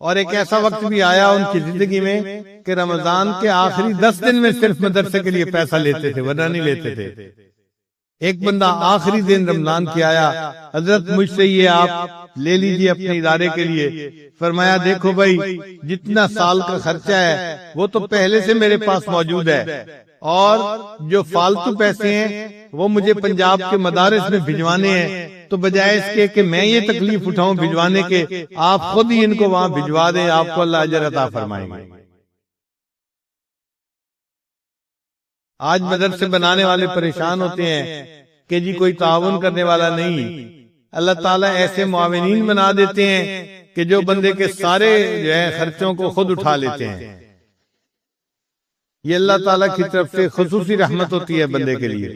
اور ایک ایسا وقت بھی آیا ان کی زندگی میں کہ رمضان کے آخری 10 دن میں صرف مدرسے کے لیے پیسہ لیتے تھے، ورنہ نہیں لیتے تھے۔ ایک بندہ آخری دن رمضان کی آیا، حضرت مجھ سے یہ آپ لے لیجئے اپنے ادارے کے لیے۔ فرمایا دیکھو بھائی، جتنا سال کا خرچہ ہے وہ تو پہلے سے میرے پاس موجود ہے، اور جو فالتو پیسے ہیں وہ مجھے پنجاب کے مدارس میں بھجوانے ہیں، تو بجائے اس کے کہ میں یہ تکلیف اٹھاؤں بھجوانے کے، آپ خود ہی ان کو وہاں بھجوا دیں، آپ کو اللہ اجر عطا فرمائیں گے۔ آج مدرسے بنانے والے پریشان ہوتے ہیں کہ جی کوئی تعاون کرنے والا نہیں۔ اللہ تعالیٰ ایسے معاونین بنا دیتے ہیں کہ جو بندے کے سارے جو ہے خرچوں کو خود اٹھا لیتے ہیں۔ یہ اللہ تعالیٰ کی طرف سے خصوصی رحمت ہوتی ہے بندے کے لیے۔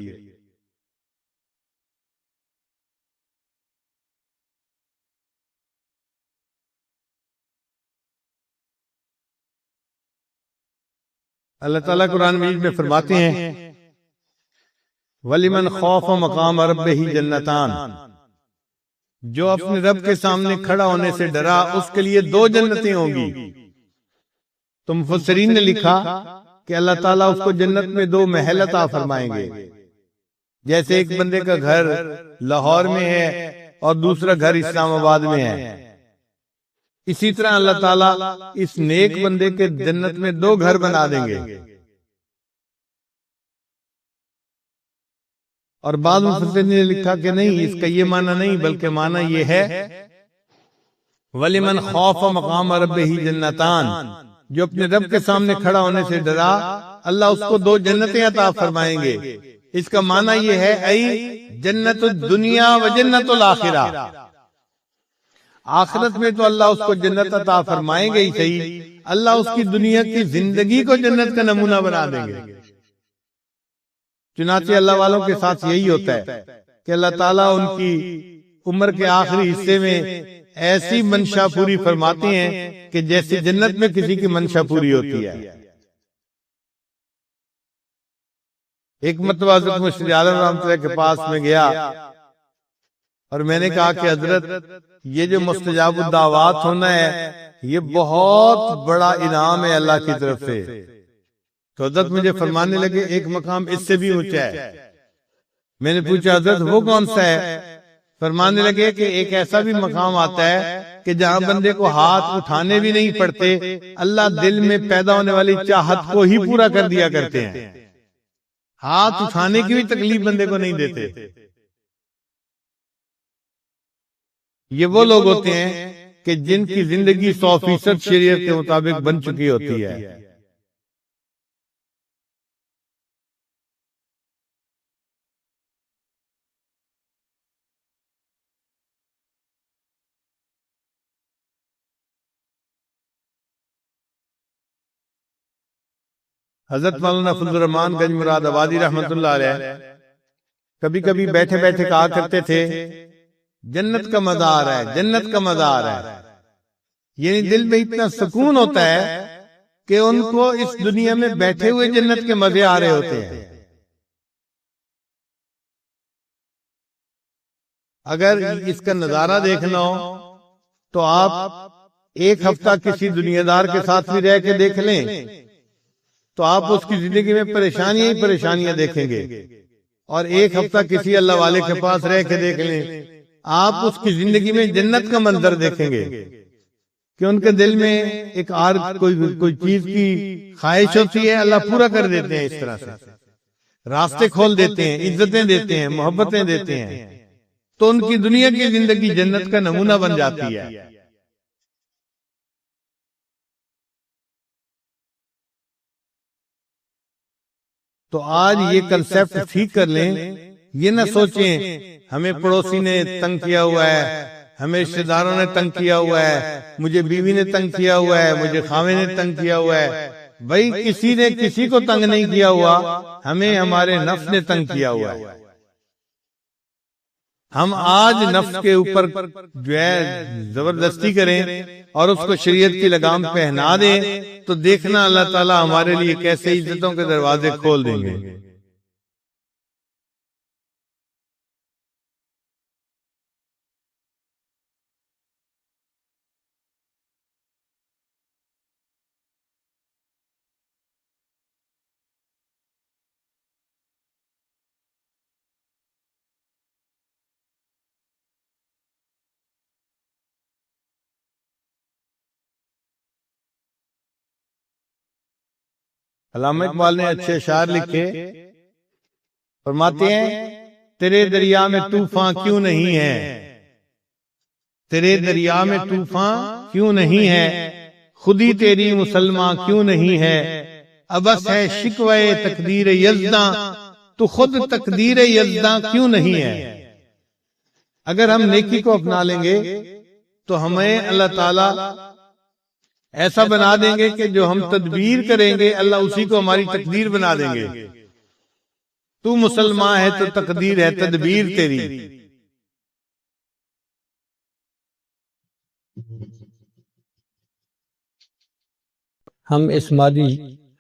اللہ تعالیٰ قرآن مجید میں فرماتے ہیں وَلِمَنْ خَافَ مَقَامَ رَبِّهِ جَنَّتَانِ، جو اپنے رب کے سامنے کھڑا ہونے سے ڈرا اس کے لیے 2 جنتیں ہوں گی۔ تو مفسرین نے لکھا کہ اللہ تعالیٰ اس کو جنت میں 2 محل عطا فرمائیں گے۔ جیسے ایک بندے کا گھر لاہور میں ہے اور دوسرا گھر اسلام آباد میں ہے، اسی طرح اللہ تعالیٰ اس نیک بندے کے جنت میں 2 گھر بنا دیں گے۔ اور بعض مفسرین نے لکھا کہ نہیں، اس کا یہ معنی نہیں، بلکہ معنی یہ ہے وَلِمَنْ خَافَ مَقَامَ رَبِّهِ جَنَّتَانِ، جو اپنے رب کے سامنے کھڑا ہونے سے ڈرا، اللہ اس کو 2 جنتیں عطا فرمائیں گے۔ اس کا معنی یہ ہے ای جنت الدنیا و جنت الآخرہ، آخرت میں تو اللہ اس کو جنت عطا فرمائیں گے ہی صحیح، اللہ اس کی دنیا کی زندگی کو جنت کا نمونہ بنا دیں گے۔ چنانچہ اللہ والوں کے ساتھ یہی ہوتا ہے کہ اللہ تعالیٰ ان کی عمر کے آخری حصے میں ایسی منشا پوری فرماتے ہیں کہ جیسے جنت میں کسی کی منشا پوری ہوتی ہے۔ ایک مرتبہ حضرت مرشد عالم رحمۃ اللہ کے پاس میں گیا اور میں نے کہا کہ حضرت یہ جو مستجاب الدعوات ہونا ہے یہ بہت بڑا انعام ہے اللہ کی طرف سے۔ تو حضرت مجھے فرمانے لگے ایک مقام اس سے بھی اونچا ہے۔ میں نے پوچھا حضرت وہ کون سا ہے؟ فرمانے لگے کہ ایک ایسا بھی مقام آتا ہے کہ جہاں بندے کو ہاتھ اٹھانے بھی نہیں پڑتے، اللہ دل میں پیدا ہونے والی چاہت کو ہی پورا کر دیا کرتے ہیں، ہاتھ اٹھانے کی بھی تکلیف بندے کو نہیں دیتے۔ یہ وہ لوگ ہوتے ہیں کہ جن کی زندگی 100% شریعت کے مطابق بن چکی ہوتی ہے۔ حضرت مولانا فضل الرحمان گنج مراد آبادی رحمت اللہ علیہ کبھی کبھی بیٹھے بیٹھے کہا کرتے تھے جنت کا مزہ آ رہا ہے، جنت کا مزہ آ رہا ہے۔ یعنی دل میں اتنا سکون ہوتا ہے کہ ان کو اس دنیا میں بیٹھے ہوئے جنت کے مزے آ رہے ہوتے ہیں۔ اگر اس کا نظارہ دیکھنا ہو تو آپ ایک ہفتہ کسی دنیا دار کے ساتھ بھی رہ کے دیکھ لیں تو آپ اس کی زندگی میں پریشانیاں ہی پریشانیاں دیکھیں گے، اور ایک ہفتہ کسی اللہ والے کے پاس رہ کے دیکھ لیں آپ اس کی زندگی میں جنت کا منظر دیکھیں گے کہ ان کے دل میں ایک اور کوئی چیز کی خواہش ہوتی ہے، اللہ پورا کر دیتے ہیں، اس طرح سے راستے کھول دیتے ہیں، عزتیں دیتے ہیں، محبتیں دیتے ہیں، تو ان کی دنیا کی زندگی جنت کا نمونہ بن جاتی ہے۔ تو آج یہ کنسیپٹ ٹھیک کر لیں، یہ نہ سوچیں ہمیں پڑوسی نے تنگ کیا ہوا ہے، ہمیں رشتہ داروں نے تنگ کیا ہوا ہے، مجھے بیوی نے تنگ کیا ہوا ہے، مجھے خاوند نے تنگ کیا ہوا ہے۔ بھائی کسی نے کسی کو تنگ نہیں کیا ہوا، ہمیں ہمارے نفس نے تنگ کیا ہوا ہے۔ ہم آج نفس کے اوپر جو ہے زبردستی کریں اور اس کو شریعت کی لگام پہنا دیں تو دیکھنا اللہ تعالیٰ ہمارے لیے کیسے عزتوں کے دروازے کھول دیں گے۔ علامہ اقبال نے اچھے اشعار لکھے، فرماتے ہیں تیرے دریا میں طوفان کیوں نہیں ہے، تیرے دریا میں طوفان کیوں نہیں ہے، خودی تیری مسلمان کیوں نہیں ہے، ابس ہے شکوے تقدیر یزداں تو خود تقدیر یزداں کیوں نہیں ہے۔ اگر ہم نیکی کو اپنا لیں گے تو ہمیں اللہ تعالیٰ ایسا بنا دیں گے کہ جو ہم تدبیر کریں گے اللہ اسی کو ہماری تقدیر بنا دیں گے۔ تو مسلمان ہے تو تقدیر ہے تدبیر تیری۔ ہم اس مادی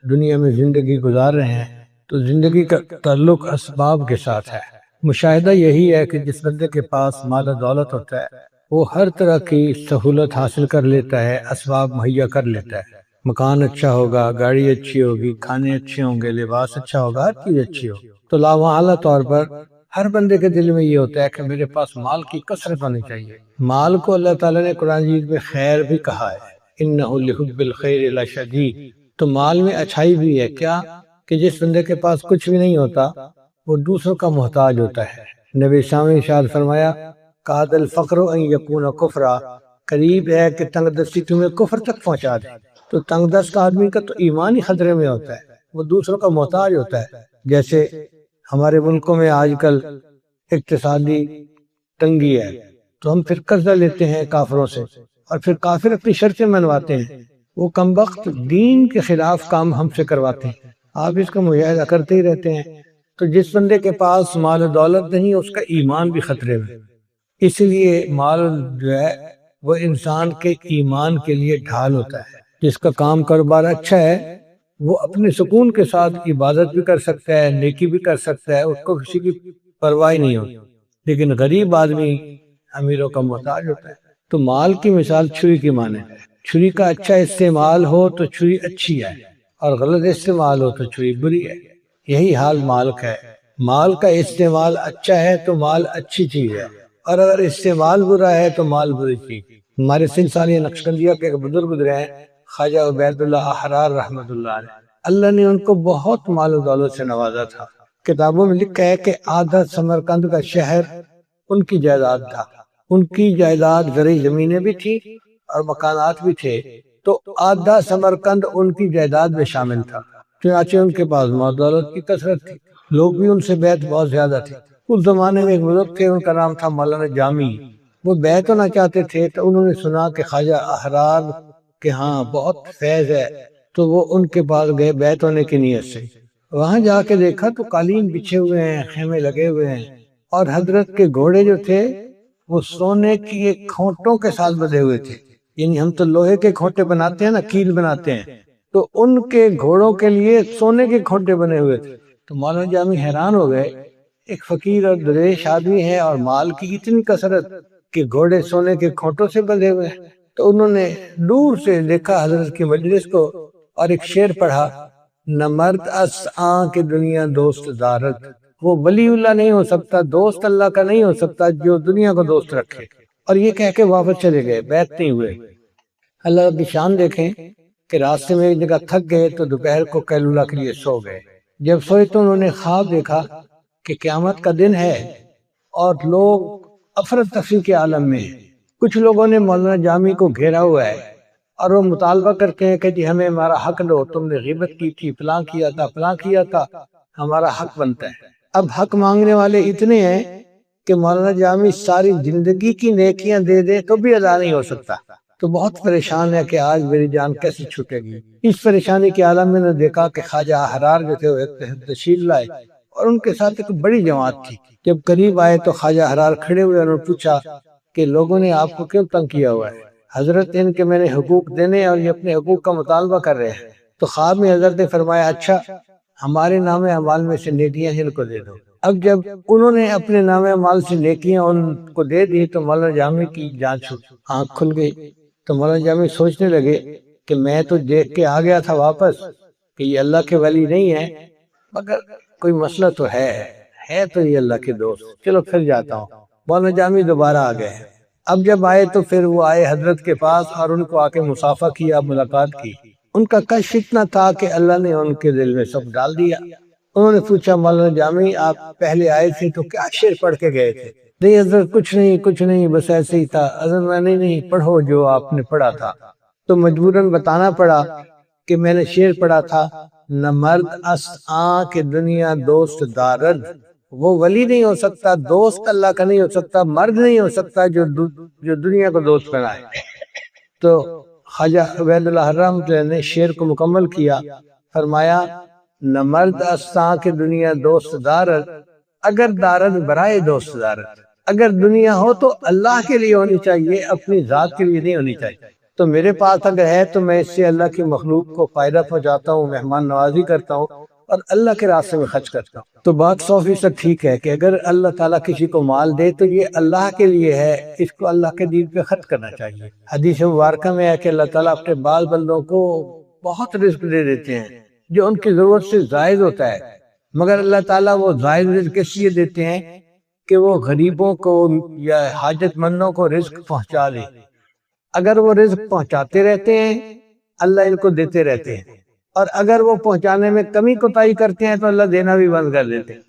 دنیا میں زندگی گزار رہے ہیں تو زندگی کا تعلق اسباب کے ساتھ ہے۔ مشاہدہ یہی ہے کہ جس بندے کے پاس مال و دولت ہوتا ہے وہ ہر طرح کی سہولت حاصل کر لیتا ہے، اسباب مہیا کر لیتا ہے۔ مکان اچھا ہوگا، گاڑی اچھی ہوگی، کھانے اچھے ہوں گے، لباس اچھا ہوگا، ہر چیز اچھی ہوگی۔ تو لاوعلیٰ طور پر ہر بندے کے دل میں یہ ہوتا ہے کہ میرے پاس مال کی کثرت ہونی چاہیے۔ مال کو اللہ تعالیٰ نے قرآن مجید میں خیر بھی کہا ہے، اِنَّهُ لِحُبِّ الْخَيْرِ لَشَدِيدٌ۔ تو مال میں اچھائی بھی ہے، کیا کہ جس بندے کے پاس کچھ بھی نہیں ہوتا وہ دوسروں کا محتاج ہوتا ہے۔ نبی اسلام نے ارشاد فرمایا کاد الفقر ان یکون کفرا، قریب ہے کہ تنگ دستی تمہیں کفر تک پہنچا دے۔ تو تنگ دست آدمی کا تو ایمان ہی خطرے میں ہوتا ہے، وہ دوسروں کا محتاج ہوتا ہے۔ جیسے ہمارے ملکوں میں آج کل اقتصادی تنگی ہے تو ہم پھر قرضہ لیتے ہیں کافروں سے، اور پھر کافر اپنی شرطیں منواتے ہیں، وہ کمبخت دین کے خلاف کام ہم سے کرواتے ہیں۔ آپ اس کا مشاہدہ کرتے ہی رہتے ہیں۔ تو جس بندے کے پاس مال و دولت نہیں اس کا ایمان بھی خطرے میں، اس لیے مال جو ہے وہ انسان کے ایمان کے لیے ڈھال ہوتا ہے۔ جس کا کام کاروبار اچھا ہے وہ اپنے سکون کے ساتھ عبادت بھی کر سکتا ہے، نیکی بھی کر سکتا ہے، اس کو کسی کی پرواہ نہیں ہوتی۔ لیکن غریب آدمی امیروں کا محتاج ہوتا ہے۔ تو مال کی مثال چھری کی مانے، چھری کا اچھا استعمال ہو تو چھری اچھی ہے، اور غلط استعمال ہو تو چھری بری ہے۔ یہی حال مال کا ہے، مال کا استعمال اچھا ہے تو مال اچھی چیز ہے، اور اگر استعمال برا ہے تو مال بری چیز۔ ہمارے سندھ سالیہ نقشبندیہ کے بزرگ گزرے ہیں خواجہ عبید اللہ احرار رحمۃ اللہ علیہ، اللہ نے ان کو بہت مال و دولت سے نوازا تھا۔ کتابوں میں لکھا ہے کہ آدھا سمرقند کا شہر ان کی جائیداد تھا، ان کی جائیداد زرعی زمینیں بھی تھی اور مکانات بھی تھے، تو آدھا سمرقند ان کی جائیداد میں شامل تھا۔ چنانچہ ان کے پاس مال و دولت کی کثرت تھی، لوگ بھی ان سے بیعت بہت زیادہ تھی۔ اس زمانے میں ایک بزرگ تھے، ان کا نام تھا مولانا جامی، وہ بیعت ہونا چاہتے تھے تو انہوں نے سنا کہ خواجہ احرار کے ہاں بہت فیض ہے، تو وہ ان کے پاس گئے بیعت ہونے کی نیت سے۔ وہاں جا کے دیکھا تو قالین بچھے ہوئے ہیں، خیمے لگے ہوئے ہیں، اور حضرت کے گھوڑے جو تھے وہ سونے کی ایک کھونٹوں کے ساتھ بدھے ہوئے تھے۔ یعنی ہم تو لوہے کے کھوٹے بناتے ہیں نا، کیل بناتے ہیں، تو ان کے گھوڑوں کے لیے سونے کے کھوٹے بنے ہوئے تھے۔ تو مولانا جامی حیران ہو گئے، ایک فقیر اور درویش آدمی ہے اور مال کی اتنی کثرت کہ گھوڑے سونے کے کھوٹوں سے بندھے ہوئے ہیں۔ تو انہوں نے دور سے دیکھا حضرت کی مجلس کو اور ایک شعر پڑھا، نہ مرد اس آن کے دنیا دوست دارد۔ وہ ولی اللہ نہیں ہو سکتا، دوست اللہ کا نہیں ہو سکتا جو دنیا کو دوست رکھے۔ اور یہ کہہ کے واپس چلے گئے، بیعت نہیں ہوئے۔ اللہ کی شان دیکھیں کہ راستے میں ایک جگہ تھک گئے تو دوپہر کو قیلولہ کے لیے سو گئے۔ جب سوئے تو انہوں نے خواب دیکھا کہ قیامت کا دن ہے اور لوگ افرتفری کے عالم میں ہیں۔ کچھ لوگوں نے مولانا جامی کو گھیرا ہوا ہے اور وہ مطالبہ کرتے ہیں کہ جی ہمیں ہمارا حق دو، تم نے غیبت کی تھی، فلاں کیا تھا، فلاں کیا تھا، ہمارا حق بنتا ہے۔ اب حق مانگنے والے اتنے ہیں کہ مولانا جامی ساری زندگی کی نیکیاں دے دے تو بھی ادا نہیں ہو سکتا۔ تو بہت پریشان ہے کہ آج میری جان کیسے چھوٹے گی۔ اس پریشانی کے عالم میں نے دیکھا کہ خواجہ احرار جو تھے وہ ایک تشریف لائے اور ان کے ساتھ ایک بڑی جماعت تھی۔ جب قریب آئے تو خواجہ احرار کھڑے ہوئے اور پوچھا کہ لوگوں نے آپ کو کیوں تنگ کیا ہوا ہے؟ حضرت ان کے میں نے حقوق دینے اور یہ اپنے حقوق کا مطالبہ کر رہے ہیں۔ تو خواب میں حضرت نے فرمایا اچھا ہمارے نام اعمال میں سے نیکیاں ان کو دے دو۔ اب جب انہوں نے اپنے نام اعمال سے نیکیاں ان کو دے دی تو مولانا جامی کی جان آنکھ کھل گئی۔ تو مولانا جامی سوچنے لگے کہ میں تو دیکھ کے آ گیا تھا واپس کہ یہ اللہ کے ولی نہیں ہے، مگر کوئی مسئلہ تو ہے تو یہ اللہ کے دوست، چلو پھر جاتا ہوں۔ مولانا جامی دوبارہ آ گئے۔ اب جب آئے تو پھر وہ آئے حضرت کے پاس اور ان کو آ کے مصافحہ کیا، ملاقات کی۔ ان کا کشف اتنا تھا کہ اللہ نے ان کے دل میں سب ڈال دیا۔ انہوں نے پوچھا مولانا جامی آپ پہلے آئے تھے تو کیا شعر پڑھ کے گئے تھے؟ نہیں حضرت کچھ نہیں بس ایسے ہی تھا۔ حضرت میں نہیں پڑھو جو آپ نے پڑھا تھا۔ تو مجبوراً بتانا پڑا کہ میں نے شعر پڑھا تھا، نہ مرد اس آن کے دنیا دوست دارد۔ وہ ولی نہیں ہو سکتا، دوست اللہ کا نہیں ہو سکتا، مرد نہیں ہو سکتا جو دنیا کو دوست بنائے۔ تو خواجہ عبید اللہ رحمۃ اللہ نے شعر کو مکمل کیا، فرمایا نہ مرد اس آن کے دنیا دوست دارد، اگر دارد برائے دوست دارد۔ اگر دنیا ہو تو اللہ کے لیے ہونی چاہیے، اپنی ذات کے لیے نہیں ہونی چاہیے۔ تو میرے پاس اگر ہے تو میں اس سے اللہ کی مخلوق کو فائدہ پہنچاتا ہوں، مہمان نوازی کرتا ہوں اور اللہ کے راستے میں خرچ کرتا ہوں۔ تو بات 100% ٹھیک ہے کہ اگر اللہ تعالیٰ کسی کو مال دے تو یہ اللہ کے لیے ہے، اس کو اللہ کے دین پہ خرچ کرنا چاہیے۔ حدیث مبارکہ میں ہے کہ اللہ تعالیٰ اپنے بال بندوں کو بہت رزق دے دیتے ہیں جو ان کی ضرورت سے زائد ہوتا ہے، مگر اللہ تعالیٰ وہ زائد رزق اس لیے دیتے ہیں کہ وہ غریبوں کو یا حاجت مندوں کو رزق پہنچا دے۔ اگر وہ رزق پہنچاتے رہتے ہیں اللہ ان کو دیتے رہتے ہیں، اور اگر وہ پہنچانے میں کمی کوتاہی کرتے ہیں تو اللہ دینا بھی بند کر دیتے ہیں۔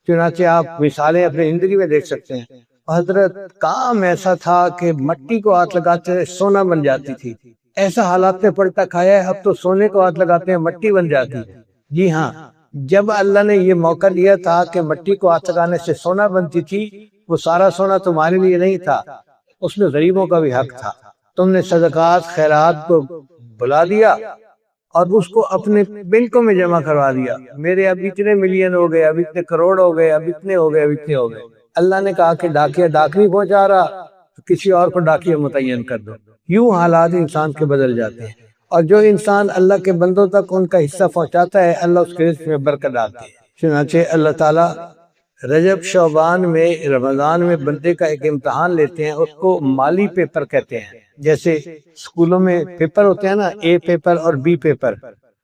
چنانچہ آپ مثالیں اپنے زندگی میں دیکھ سکتے ہیں۔ حضرت کام ایسا تھا کہ مٹی کو ہاتھ لگاتے سونا بن جاتی تھی، ایسا حالات میں پلٹا کھایا ہے، اب تو سونے کو ہاتھ لگاتے ہیں مٹی بن جاتی۔ جی ہاں، جب اللہ نے یہ موقع دیا تھا کہ مٹی کو ہاتھ لگانے سے سونا بنتی تھی، وہ سارا سونا تمہارے لیے نہیں تھا، اس میں غریبوں کا بھی حق تھا۔ تم نے صدقات خیرات کو بلا دیا اور اس کو اپنے بینکوں میں جمع کروا دیا، میرے اب اتنے ملین ہو گئے، اب اتنے کروڑ ہو گئے، اب اتنے ہو گئے، اب اتنے ہو گئے۔ اللہ نے کہا کہ ڈاکیہ ڈاک نہیں پہنچا رہا تو کسی اور کو ڈاکیہ متعین کر دو۔ یوں حالات انسان کے بدل جاتے ہیں، اور جو انسان اللہ کے بندوں تک ان کا حصہ پہنچاتا ہے اللہ اس کے رزق میں برکت ڈالتے ہیں۔ چنانچہ اللہ تعالیٰ رجب شعبان میں رمضان میں بندے کا ایک امتحان لیتے ہیں، اس کو مالی پیپر کہتے ہیں۔ جیسے اسکولوں میں پیپر ہوتے ہیں نا، اے پیپر اور بی پیپر،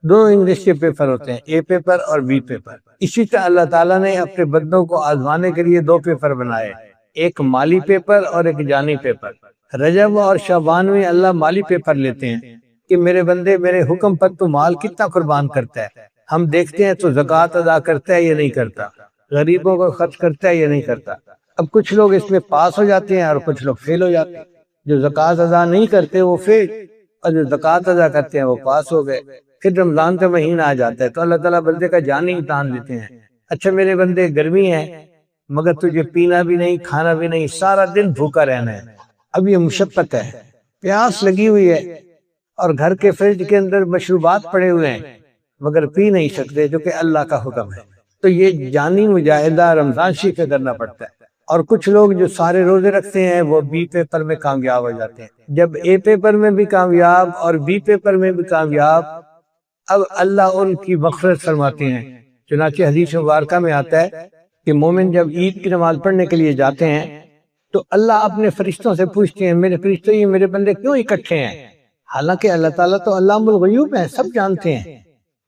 دونوں انگلش کے پیپر ہوتے ہیں، اے پیپر اور بی پیپر۔ اسی طرح اللہ تعالیٰ نے اپنے بندوں کو آزمانے کے لیے دو پیپر بنائے، ایک مالی پیپر اور ایک جانی پیپر۔ رجب اور شعبان میں اللہ مالی پیپر لیتے ہیں کہ میرے بندے میرے حکم پر تو مال کتنا قربان کرتا ہے، ہم دیکھتے ہیں تو زکوٰۃ ادا کرتا ہے یا نہیں کرتا، غریبوں کو خرچ کرتا ہے یا نہیں کرتا۔ اب کچھ لوگ اس میں پاس ہو جاتے ہیں اور کچھ لوگ فیل ہو جاتے ہیں۔ جو زکوٰۃ ادا نہیں کرتے وہ فیل، اور جو زکوٰۃ ادا کرتے ہیں وہ پاس ہو گئے۔ پھر رمضان کا مہینہ آ جاتا ہے تو اللہ تعالیٰ بندے کا جانی امتحان لیتے ہیں۔ اچھا میرے بندے گرمی ہے مگر تجھے پینا بھی نہیں کھانا بھی نہیں، سارا دن بھوکا رہنا ہے، اب یہ مشقت ہے، پیاس لگی ہوئی ہے اور گھر کے فریج کے اندر مشروبات پڑے ہوئے ہیں مگر پی نہیں سکتے جو کہ اللہ کا حکم ہے۔ تو یہ جانی مجاہدہ رمضان شریف میں کرنا پڑتا ہے۔ اور کچھ لوگ جو سارے روزے رکھتے ہیں وہ بی پیپر میں کامیاب ہو جاتے ہیں۔ جب اے پیپر میں بھی کامیاب اور بی پیپر میں بھی کامیاب، اب اللہ ان کی مغفرت فرماتے ہیں۔ چنانچہ حدیث مبارکہ میں آتا ہے کہ مومن جب عید کی نماز پڑھنے کے لیے جاتے ہیں تو اللہ اپنے فرشتوں سے پوچھتے ہیں، میرے فرشتوں یہ میرے بندے کیوں اکٹھے ہیں؟ حالانکہ اللہ تعالیٰ تو علام الغیوب ہے، سب جانتے ہیں،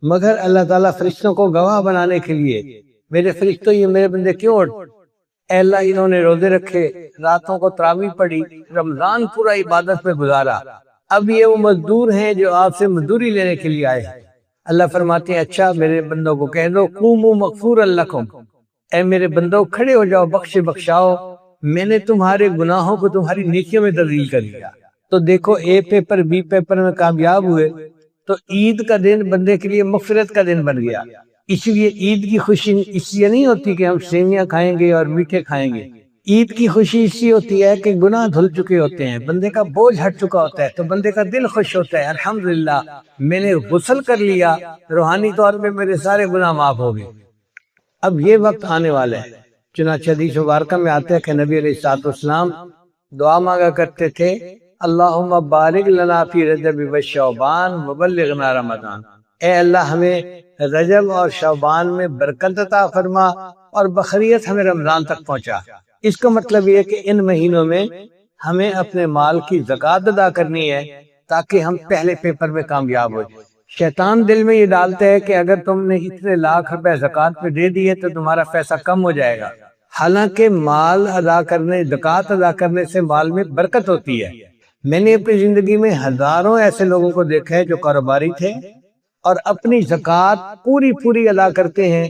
مگر اللہ تعالیٰ فرشتوں کو گواہ بنانے کے لیے میرے فرشتوں یہ میرے بندے کیوں اے اللہ انہوں نے روزے رکھے، راتوں کو تراویح پڑھی، رمضان پورا عبادت میں گزارا، اب یہ وہ مزدور ہیں جو آپ سے مزدوری لینے کے لیے آئے ہیں۔ اللہ فرماتے ہیں اچھا میرے بندوں کو کہہ دو قوموا مغفورا لکم، اے میرے بندوں کھڑے ہو جاؤ، بخشاؤ، میں نے تمہارے گناہوں کو تمہاری نیکیوں میں تبدیل کر دیا۔ تو دیکھو اے پیپر بی پیپر میں کامیاب ہوئے تو عید کا دن بندے کے لیے مغفرت کا دن بن گیا۔ اس لیے عید کی خوشی اس لیے نہیں ہوتی کہ ہم سیویاں کھائیں گے اور میٹھے کھائیں گے، عید کی خوشی اس لیے ہوتی ہے کہ گناہ دھل چکے ہوتے ہیں، بندے کا بوجھ ہٹ چکا ہوتا ہے، تو بندے کا دل خوش ہوتا ہے، الحمدللہ میں نے غسل کر لیا، روحانی طور پہ میرے سارے گناہ معاف ہو گئے۔ اب یہ وقت آنے والا ہے، چنانچہ حدیث مبارکہ میں آتا ہے کہ نبی علیہ الصلوۃ والسلام دعا مانگا کرتے تھے، اللہم بارک لنا فی رجب و شعبان وبلغنا رمضان، اے اللہ ہمیں رجب اور شعبان میں برکت عطا فرما اور بخیریت ہمیں رمضان تک پہنچا۔ اس کا مطلب یہ ہے کہ ان مہینوں میں ہمیں اپنے مال کی زکوٰۃ ادا کرنی ہے تاکہ ہم پہلے پیپر میں کامیاب ہو جائیں۔ شیطان دل میں یہ ڈالتا ہے کہ اگر تم نے اتنے لاکھ روپے زکوٰۃ پہ دے دیے تو تمہارا پیسہ کم ہو جائے گا، حالانکہ مال ادا کرنے، زکوٰۃ ادا کرنے سے مال میں برکت ہوتی ہے۔ میں نے اپنی زندگی میں ہزاروں ایسے لوگوں کو دیکھا ہے جو کاروباری تھے اور اپنی زکوٰۃ پوری ادا کرتے ہیں،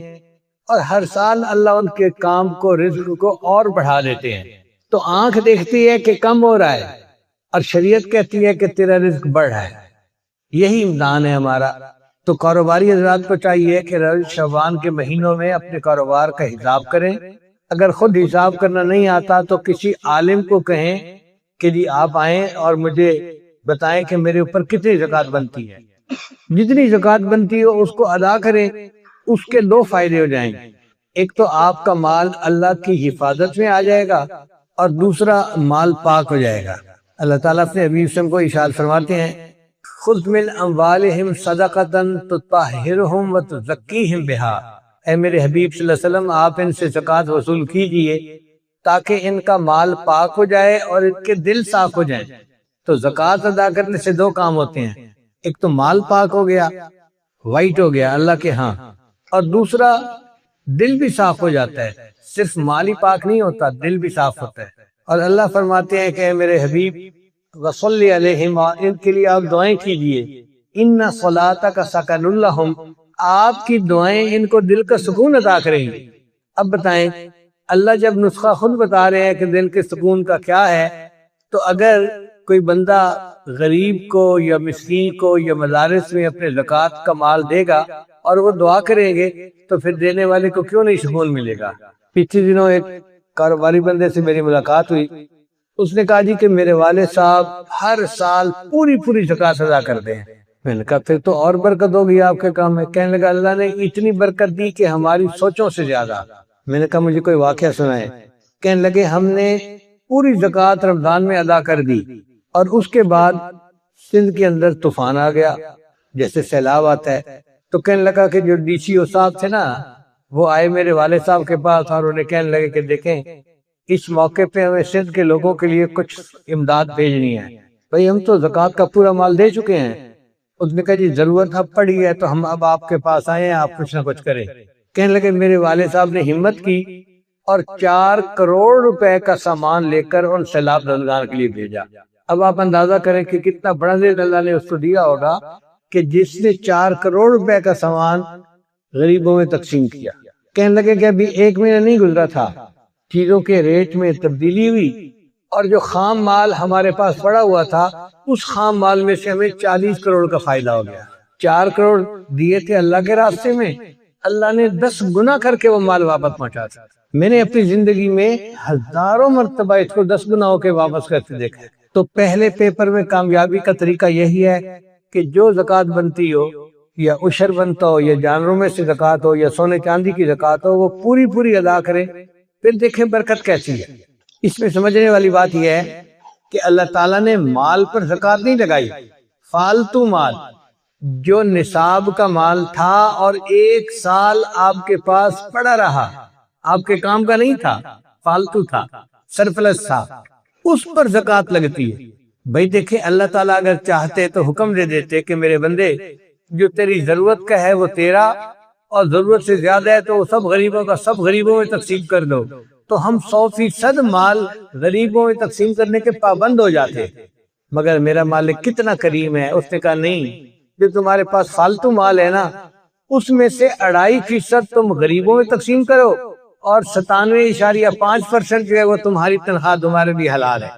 اور ہر سال اللہ ان کے کام کو، رزق کو اور بڑھا دیتے ہیں۔ تو آنکھ دیکھتی ہے کہ کم ہو رہا ہے اور شریعت کہتی ہے کہ تیرا رزق بڑھ رہا ہے، یہی امتحان ہے ہمارا۔ تو کاروباری حضرات کو چاہیے کہ رجب شعبان کے مہینوں میں اپنے کاروبار کا حساب کریں، اگر خود حساب کرنا نہیں آتا تو کسی عالم کو کہیں کہ جی آپ آئیں اور مجھے بتائیں کہ میرے اوپر کتنی زکوٰۃ بنتی ہے، جتنی زکوٰۃ بنتی ہو اس کو ادا کریں۔ اس کے دو فائدے ہو جائیں گے، ایک تو آپ کا مال اللہ کی حفاظت میں آ جائے گا اور دوسرا مال پاک ہو جائے گا۔ اللہ تعالیٰ اپنے حبیب سے کو ارشاد فرماتے ہیں، خذ من اموالہم صدقۃ تطہرہم وتزکیہم بہا، اے میرے حبیب صلی اللہ علیہ وسلم آپ ان سے زکوٰۃ وصول کیجئے تاکہ ان کا مال پاک ہو جائے اور ان کے دل صاف ہو جائیں۔ تو زکوٰۃ ادا کرنے سے دو کام ہوتے ہیں، ایک تو مال پاک ہو گیا، وائٹ ہو گیا اللہ کے ہاں، اور دوسرا دل بھی صاف ہو جاتا ہے۔ صرف مال ہی پاک نہیں ہوتا، دل بھی صاف ہوتا ہے۔ اور اللہ فرماتے ہیں کہ اے میرے حبیب وصلی علیہم، ان کے لیے آپ دعائیں کیجئے، ان صلاتک سکن لہم، آپ کی دعائیں ان کو دل کا سکون عطا کریں گی۔ اب بتائیں اللہ جب نسخہ خود بتا رہے ہیں کہ دل کے سکون کا کیا ہے، تو اگر کوئی بندہ غریب کو یا مسکین کو یا مدارس میں اپنے زکوٰۃ کا مال دے گا اور وہ دعا کریں گے تو پھر دینے والے کو کیوں نہیں سکون ملے گا؟ پچھلے دنوں ایک کاروباری بندے سے میری ملاقات ہوئی، اس نے کہا جی کہ میرے والد صاحب ہر سال پوری زکوٰۃ ادا کرتے ہیں۔ میں نے کہا پھر تو اور برکت ہوگی آپ کے کام میں۔ کہنے لگا اللہ نے اتنی برکت دی کہ ہماری سوچوں سے زیادہ۔ میں نے کہا مجھے کوئی واقعہ سنائے۔ کہنے لگے ہم نے پوری زکوٰۃ رمضان میں ادا کر دی اور اس کے بعد سندھ کے اندر طوفان آ گیا، جیسے سیلاب آتا ہے، تو کہنے لگا کہ جو ڈی سی او صاحب تھے نا وہ آئے میرے والد صاحب کے پاس اور انہیں کہنے لگے کہ دیکھیں اس موقع پہ ہمیں سندھ کے لوگوں کے لیے کچھ امداد بھیجنی ہے، بھئی ہم تو زکوٰۃ کا پورا مال دے چکے ہیں۔ اس نے کہا جی ضرورت اب پڑی ہے تو ہم اب آپ کے پاس آئے ہیں، آپ کچھ نہ کچھ کریں۔ کہنے لگے میرے والد صاحب نے ہمت کی اور 4 کروڑ روپے کا سامان لے کر ان سیلاب زدگان کے لیے بھیجا۔ اب آپ اندازہ کریں کہ کتنا بڑا رزق اللہ نے اس کو دیا ہوگا کہ جس نے 4 کروڑ روپے کا سامان غریبوں میں تقسیم کیا۔ کہنے لگے کہ ابھی 1 مہینہ نہیں گزرا تھا، چیزوں کے ریٹ میں تبدیلی ہوئی اور جو خام مال ہمارے پاس پڑا ہوا تھا اس خام مال میں سے ہمیں 40 کروڑ کا فائدہ ہو گیا۔ 4 کروڑ دیے تھے اللہ کے راستے میں، اللہ نے 10 گنا کر کے وہ مال واپس پہنچا تھا۔ میں نے اپنی زندگی میں ہزاروں مرتبہ اس کو 10 گنا ہو کے واپس کرتے دیکھا۔ تو پہلے پیپر میں کامیابی کا طریقہ یہی ہے کہ جو زکوٰۃ بنتی ہو یا عشر بنتا ہو یا جانوروں میں سے زکوٰۃ ہو یا سونے چاندی کی زکوٰۃ ہو وہ پوری ادا کریں، پھر دیکھیں برکت کیسی ہے۔ اس میں سمجھنے والی بات یہ ہے کہ اللہ تعالیٰ نے مال پر زکوٰۃ نہیں لگائی، فالتو مال جو نصاب کا مال تھا اور ایک سال آپ کے پاس پڑا رہا، آپ کے کام کا نہیں تھا، فالتو تھا، سرپلس تھا، اس پر زکوٰۃ لگتی ہے۔ بھائی دیکھیں اللہ تعالیٰ اگر چاہتے تو حکم دے دیتے کہ میرے بندے جو تیری ضرورت کا ہے وہ تیرا، اور ضرورت سے زیادہ ہے تو وہ سب غریبوں کا سب غریبوں میں تقسیم کر دو، تو ہم 100% مال غریبوں میں تقسیم کرنے کے پابند ہو جاتے۔ مگر میرا مالک کتنا کریم ہے، اس نے کہا نہیں، جو تمہارے پاس فالتو مال ہے نا اس میں سے 2.5% تم غریبوں میں تقسیم کرو، اور 97.5% جو ہے وہ تمہاری تنخواہ تمہارے لیے حلال ہے۔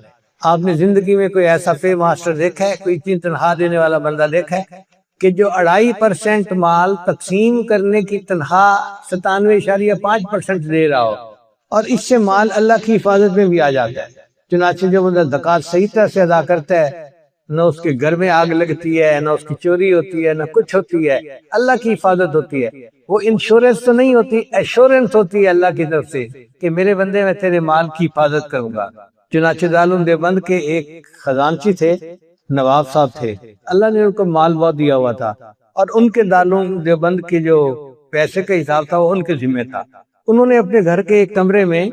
آپ نے زندگی میں کوئی ایسا پے ماسٹر دیکھا ہے، کوئی اتنی تنخواہ دینے والا بندہ دیکھا ہے کہ جو 2.5% مال تقسیم کرنے کی تنخواہ 97.5% دے رہا ہو، اور اس سے مال اللہ کی حفاظت میں بھی آ جاتا ہے۔ چنانچہ جو بندہ زکوٰۃ صحیح طرح سے ادا کرتا ہے، نہ اس کے گھر میں آگ لگتی ہے، نہ اس کی چوری ہوتی ہے، نہ کچھ ہوتی ہے، اللہ کی حفاظت ہوتی ہے۔ وہ انشورنس تو نہیں ہوتی، ایشورنس ہوتی ہے اللہ کی طرف سے کہ میرے بندے میں تیرے مال کی حفاظت کروں گا۔ چنانچہ دارالعلوم دیوبند کے ایک خزانچی تھے، نواب صاحب تھے، اللہ نے ان کو مال بہت دیا ہوا تھا، اور ان کے دارالعلوم دیوبند کی جو پیسے کا حساب تھا وہ ان کے ذمہ تھا۔ انہوں نے اپنے گھر کے ایک کمرے میں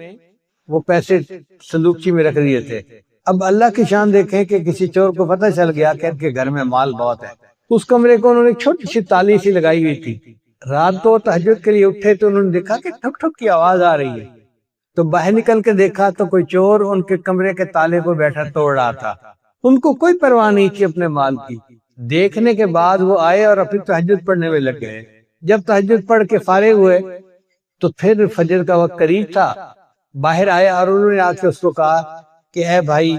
وہ پیسے صندوقچی میں رکھ دیے تھے۔ اب اللہ کی شان دیکھیں کہ کسی چور کو پتہ چل گیا کہ ان کے گھر میں مال بہت ہے۔ اس کمرے کو انہوں نے چھوٹی سی تالی سی لگائی ہوئی تھی۔ رات کو تہجد کے لیے اٹھے تو انہوں نے دیکھا کہ ٹھک ٹھک کی آواز آ رہی ہے، تو باہر نکل کے دیکھا تو کوئی چور ان کے کمرے کے تالے کو بیٹھا توڑ رہا تھا۔ ان کو کوئی پرواہ نہیں تھی اپنے مال کی۔ دیکھنے کے بعد وہ آئے اور اپنی تہجد پڑھنے میں لگ گئے۔ جب تہجد پڑھ کے فارغ ہوئے تو پھر فجر کا وقت قریب تھا، باہر آئے اور انہوں نے آ کے اس کو کہا کہ اے بھائی،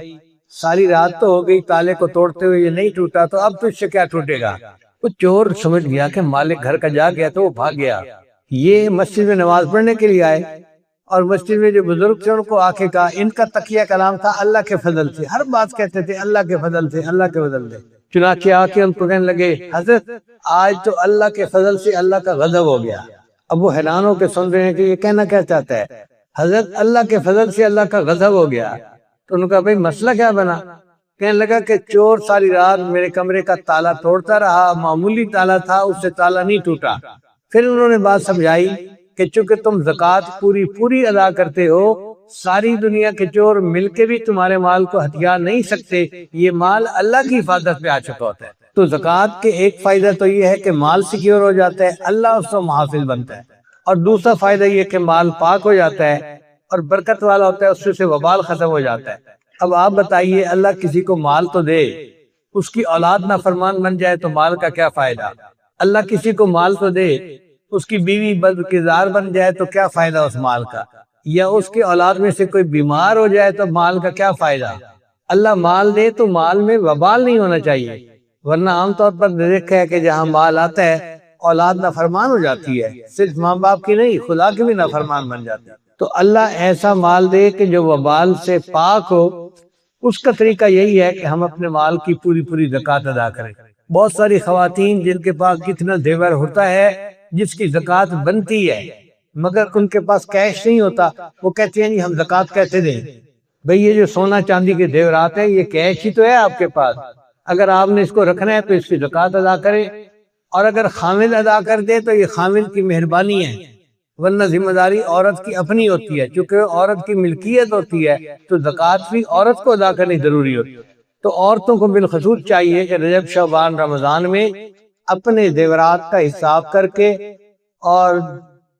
ساری رات تو ہو گئی تالے کو توڑتے ہوئے، یہ نہیں ٹوٹا، تو اب تجھ سے کیا ٹوٹے گا؟ وہ چور سمجھ گیا کہ مالک گھر کا جا گیا تو وہ بھاگ گیا۔ یہ مسجد میں نماز پڑھنے کے لیے آئے، اور مسجد میں جو بزرگ تھے ان کو آ کے کہا، ان کا تقیہ کلام تھا اللہ کے فضل سے، ہر بات کہتے تھے اللہ کے فضل سے، اللہ کے فضل سے۔ چنانچہ آ کے ان کو کہنے لگے، حضرت آج تو اللہ کے فضل سے اللہ کا غضب ہو گیا۔ اب وہ حیران ہو کے سن رہے ہیں کہ یہ کہنا کیا چاہتا ہے، حضرت اللہ کے فضل سے اللہ کا غضب ہو گیا۔ تو انہوں نے کہا بھئی مسئلہ کیا بنا؟ کہنے لگا کہ چور ساری رات میرے کمرے کا تالا توڑتا رہا، معمولی تالا تھا، اس سے تالا نہیں ٹوٹا۔ پھر انہوں نے بات سمجھائی کہ چونکہ تم زکوٰۃ پوری ادا کرتے ہو، ساری دنیا کے چور مل کے بھی تمہارے مال کو ہتھیار نہیں سکتے، یہ مال اللہ کی حفاظت پہ آ چکا ہوتا ہے۔ تو زکوٰۃ کے ایک فائدہ تو یہ ہے کہ مال سیکیور ہو جاتا ہے، اللہ اس کا محافظ بنتا ہے، اور دوسرا فائدہ یہ کہ مال پاک ہو جاتا ہے اور برکت والا ہوتا ہے، اس سے وبال ختم ہو جاتا ہے۔ اب آپ بتائیے، اللہ کسی کو مال تو دے، اس کی اولاد نافرمان بن جائے تو مال کا کیا فائدہ؟ اللہ کسی کو مال تو دے، اس کی بیوی بدکردار بن جائے تو کیا فائدہ اس مال کا؟ یا اس کی اولاد میں سے کوئی بیمار ہو جائے تو مال کا کیا فائدہ؟ اللہ مال دے تو مال میں وبال نہیں ہونا چاہیے، ورنہ عام طور پر دیکھا ہے کہ جہاں مال آتا ہے اولاد نافرمان ہو جاتی ہے، صرف ماں باپ کی نہیں، خدا کی بھی نافرمان بن جاتی ہے۔ تو اللہ ایسا مال دے کہ جو وبال سے پاک ہو۔ اس کا طریقہ یہی ہے کہ ہم اپنے مال کی پوری زکوٰۃ ادا کریں۔ بہت ساری خواتین جن کے پاس کتنا زیور ہوتا ہے، جس کی زکوٰۃ بنتی ہے، مگر ان کے پاس کیش نہیں ہوتا، وہ کہتے ہیں جی ہم زکوٰۃ کیسے دیں؟ بھئی یہ جو سونا چاندی کے زیورات ہیں یہ کیش ہی تو ہے آپ کے پاس، اگر آپ نے اس کو رکھنا ہے تو اس کی زکوٰۃ ادا کریں، اور اگر خامد ادا کر دے تو یہ خامد کی مہربانی ہے، ورنہ ذمہ داری عورت کی اپنی ہوتی ہے، چونکہ عورت کی ملکیت ہوتی ہے تو زکوٰۃ بھی عورت کو ادا کرنی ضروری ہوتی ہے۔ تو عورتوں کو بالخصوص چاہیے کہ رجب شعبان رمضان میں اپنے زیورات کا حساب کر کے اور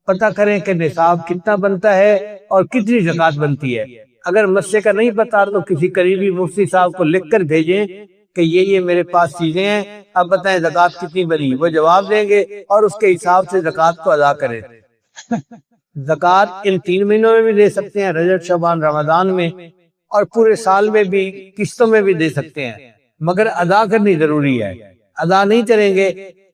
پتہ کریں کہ نصاب کتنا بنتا ہے اور کتنی زکوٰۃ بنتی ہے۔ اگر مسئلے کا نہیں پتا تو کسی قریبی مفتی صاحب کو لکھ کر بھیجیں کہ یہ میرے پاس چیزیں ہیں، اب بتائیں زکوٰۃ کتنی بنی، وہ جواب دیں گے اور اس کے حساب سے زکوٰۃ کو ادا کریں۔ زکوٰۃ ان 3 مہینوں میں بھی دے سکتے ہیں، رجب شعبان رمضان میں، اور پورے سال میں بھی قسطوں میں بھی دے سکتے ہیں، مگر ادا کرنی ضروری ہے۔ ادا نہیں کریں گے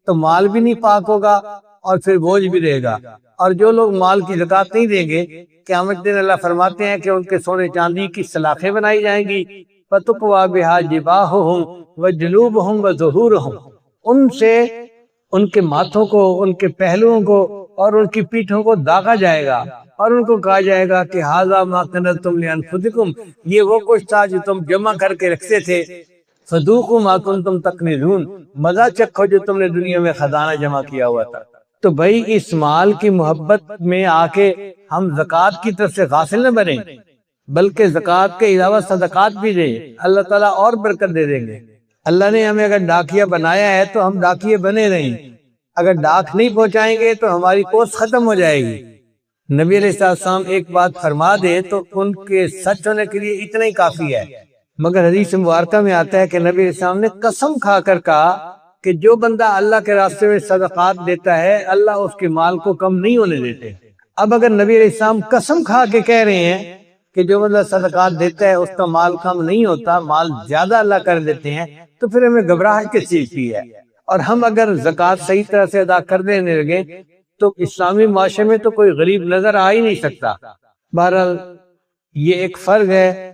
تو مال بھی نہیں پاک ہوگا اور پھر بوجھ بھی رہے گا۔ اور جو لوگ مال کی زکوٰۃ نہیں دیں گے، قیامت دن اللہ فرماتے ہیں کہ ان کے سونے چاندی کی سلاخیں بنائی جائیں گی، فَتُقْوَى بِهَا جِبَاهُهُمْ وَجُنُوبُهُمْ وَظُهُورُهُمْ، ان سے ان کے ماتھوں کو، ان کے پہلوؤں کو اور ان کی پیٹھوں کو داغا جائے گا، اور ان کو کہا جائے گا کہ ھذا ما کنزتم لانفسکم، یہ وہ کچھ تھا جو تم جمع کر کے رکھتے تھے، فذوقوا ما کنتم تکنزون، مزہ چکھو جو تم نے دنیا میں خزانہ جمع کیا ہوا تھا۔ تو بھائی اس مال کی محبت میں آ کے ہم زکوٰۃ کی طرف سے غافل نہ بنیں، بلکہ زکوٰۃ کے علاوہ صدقات بھی دیں، اللہ تعالیٰ اور برکت دے دیں گے۔ اللہ نے ہمیں اگر ڈاکیا بنایا ہے تو ہم ڈاکیے بنے رہیں، اگر ڈاک نہیں پہنچائیں گے تو ہماری پوسٹ ختم ہو جائے گی۔ نبی علیہ السلام ایک بات فرما دے تو ان کے سچ ہونے کے لیے اتنا ہی کافی ہے، مگر حدیث مبارکہ میں آتا ہے کہ نبی علیہ السلام نے قسم کھا کر کہا کہ جو بندہ اللہ کے راستے میں صدقات دیتا ہے اللہ اس کے مال کو کم نہیں ہونے دیتے۔ اب اگر نبی علیہ السلام قسم کھا کے کہہ رہے ہیں کہ جو بندہ صدقات دیتا ہے اس کا مال کم نہیں ہوتا، مال زیادہ اللہ کر دیتے ہیں، تو پھر ہمیں گھبراہٹ کس چیز کی ہے؟ اور ہم اگر زکوٰۃ صحیح طرح سے ادا کر دینے لگے تو اسلامی معاشرے میں تو کوئی غریب نظر آ ہی نہیں سکتا۔ بہرحال یہ ایک فرض ہے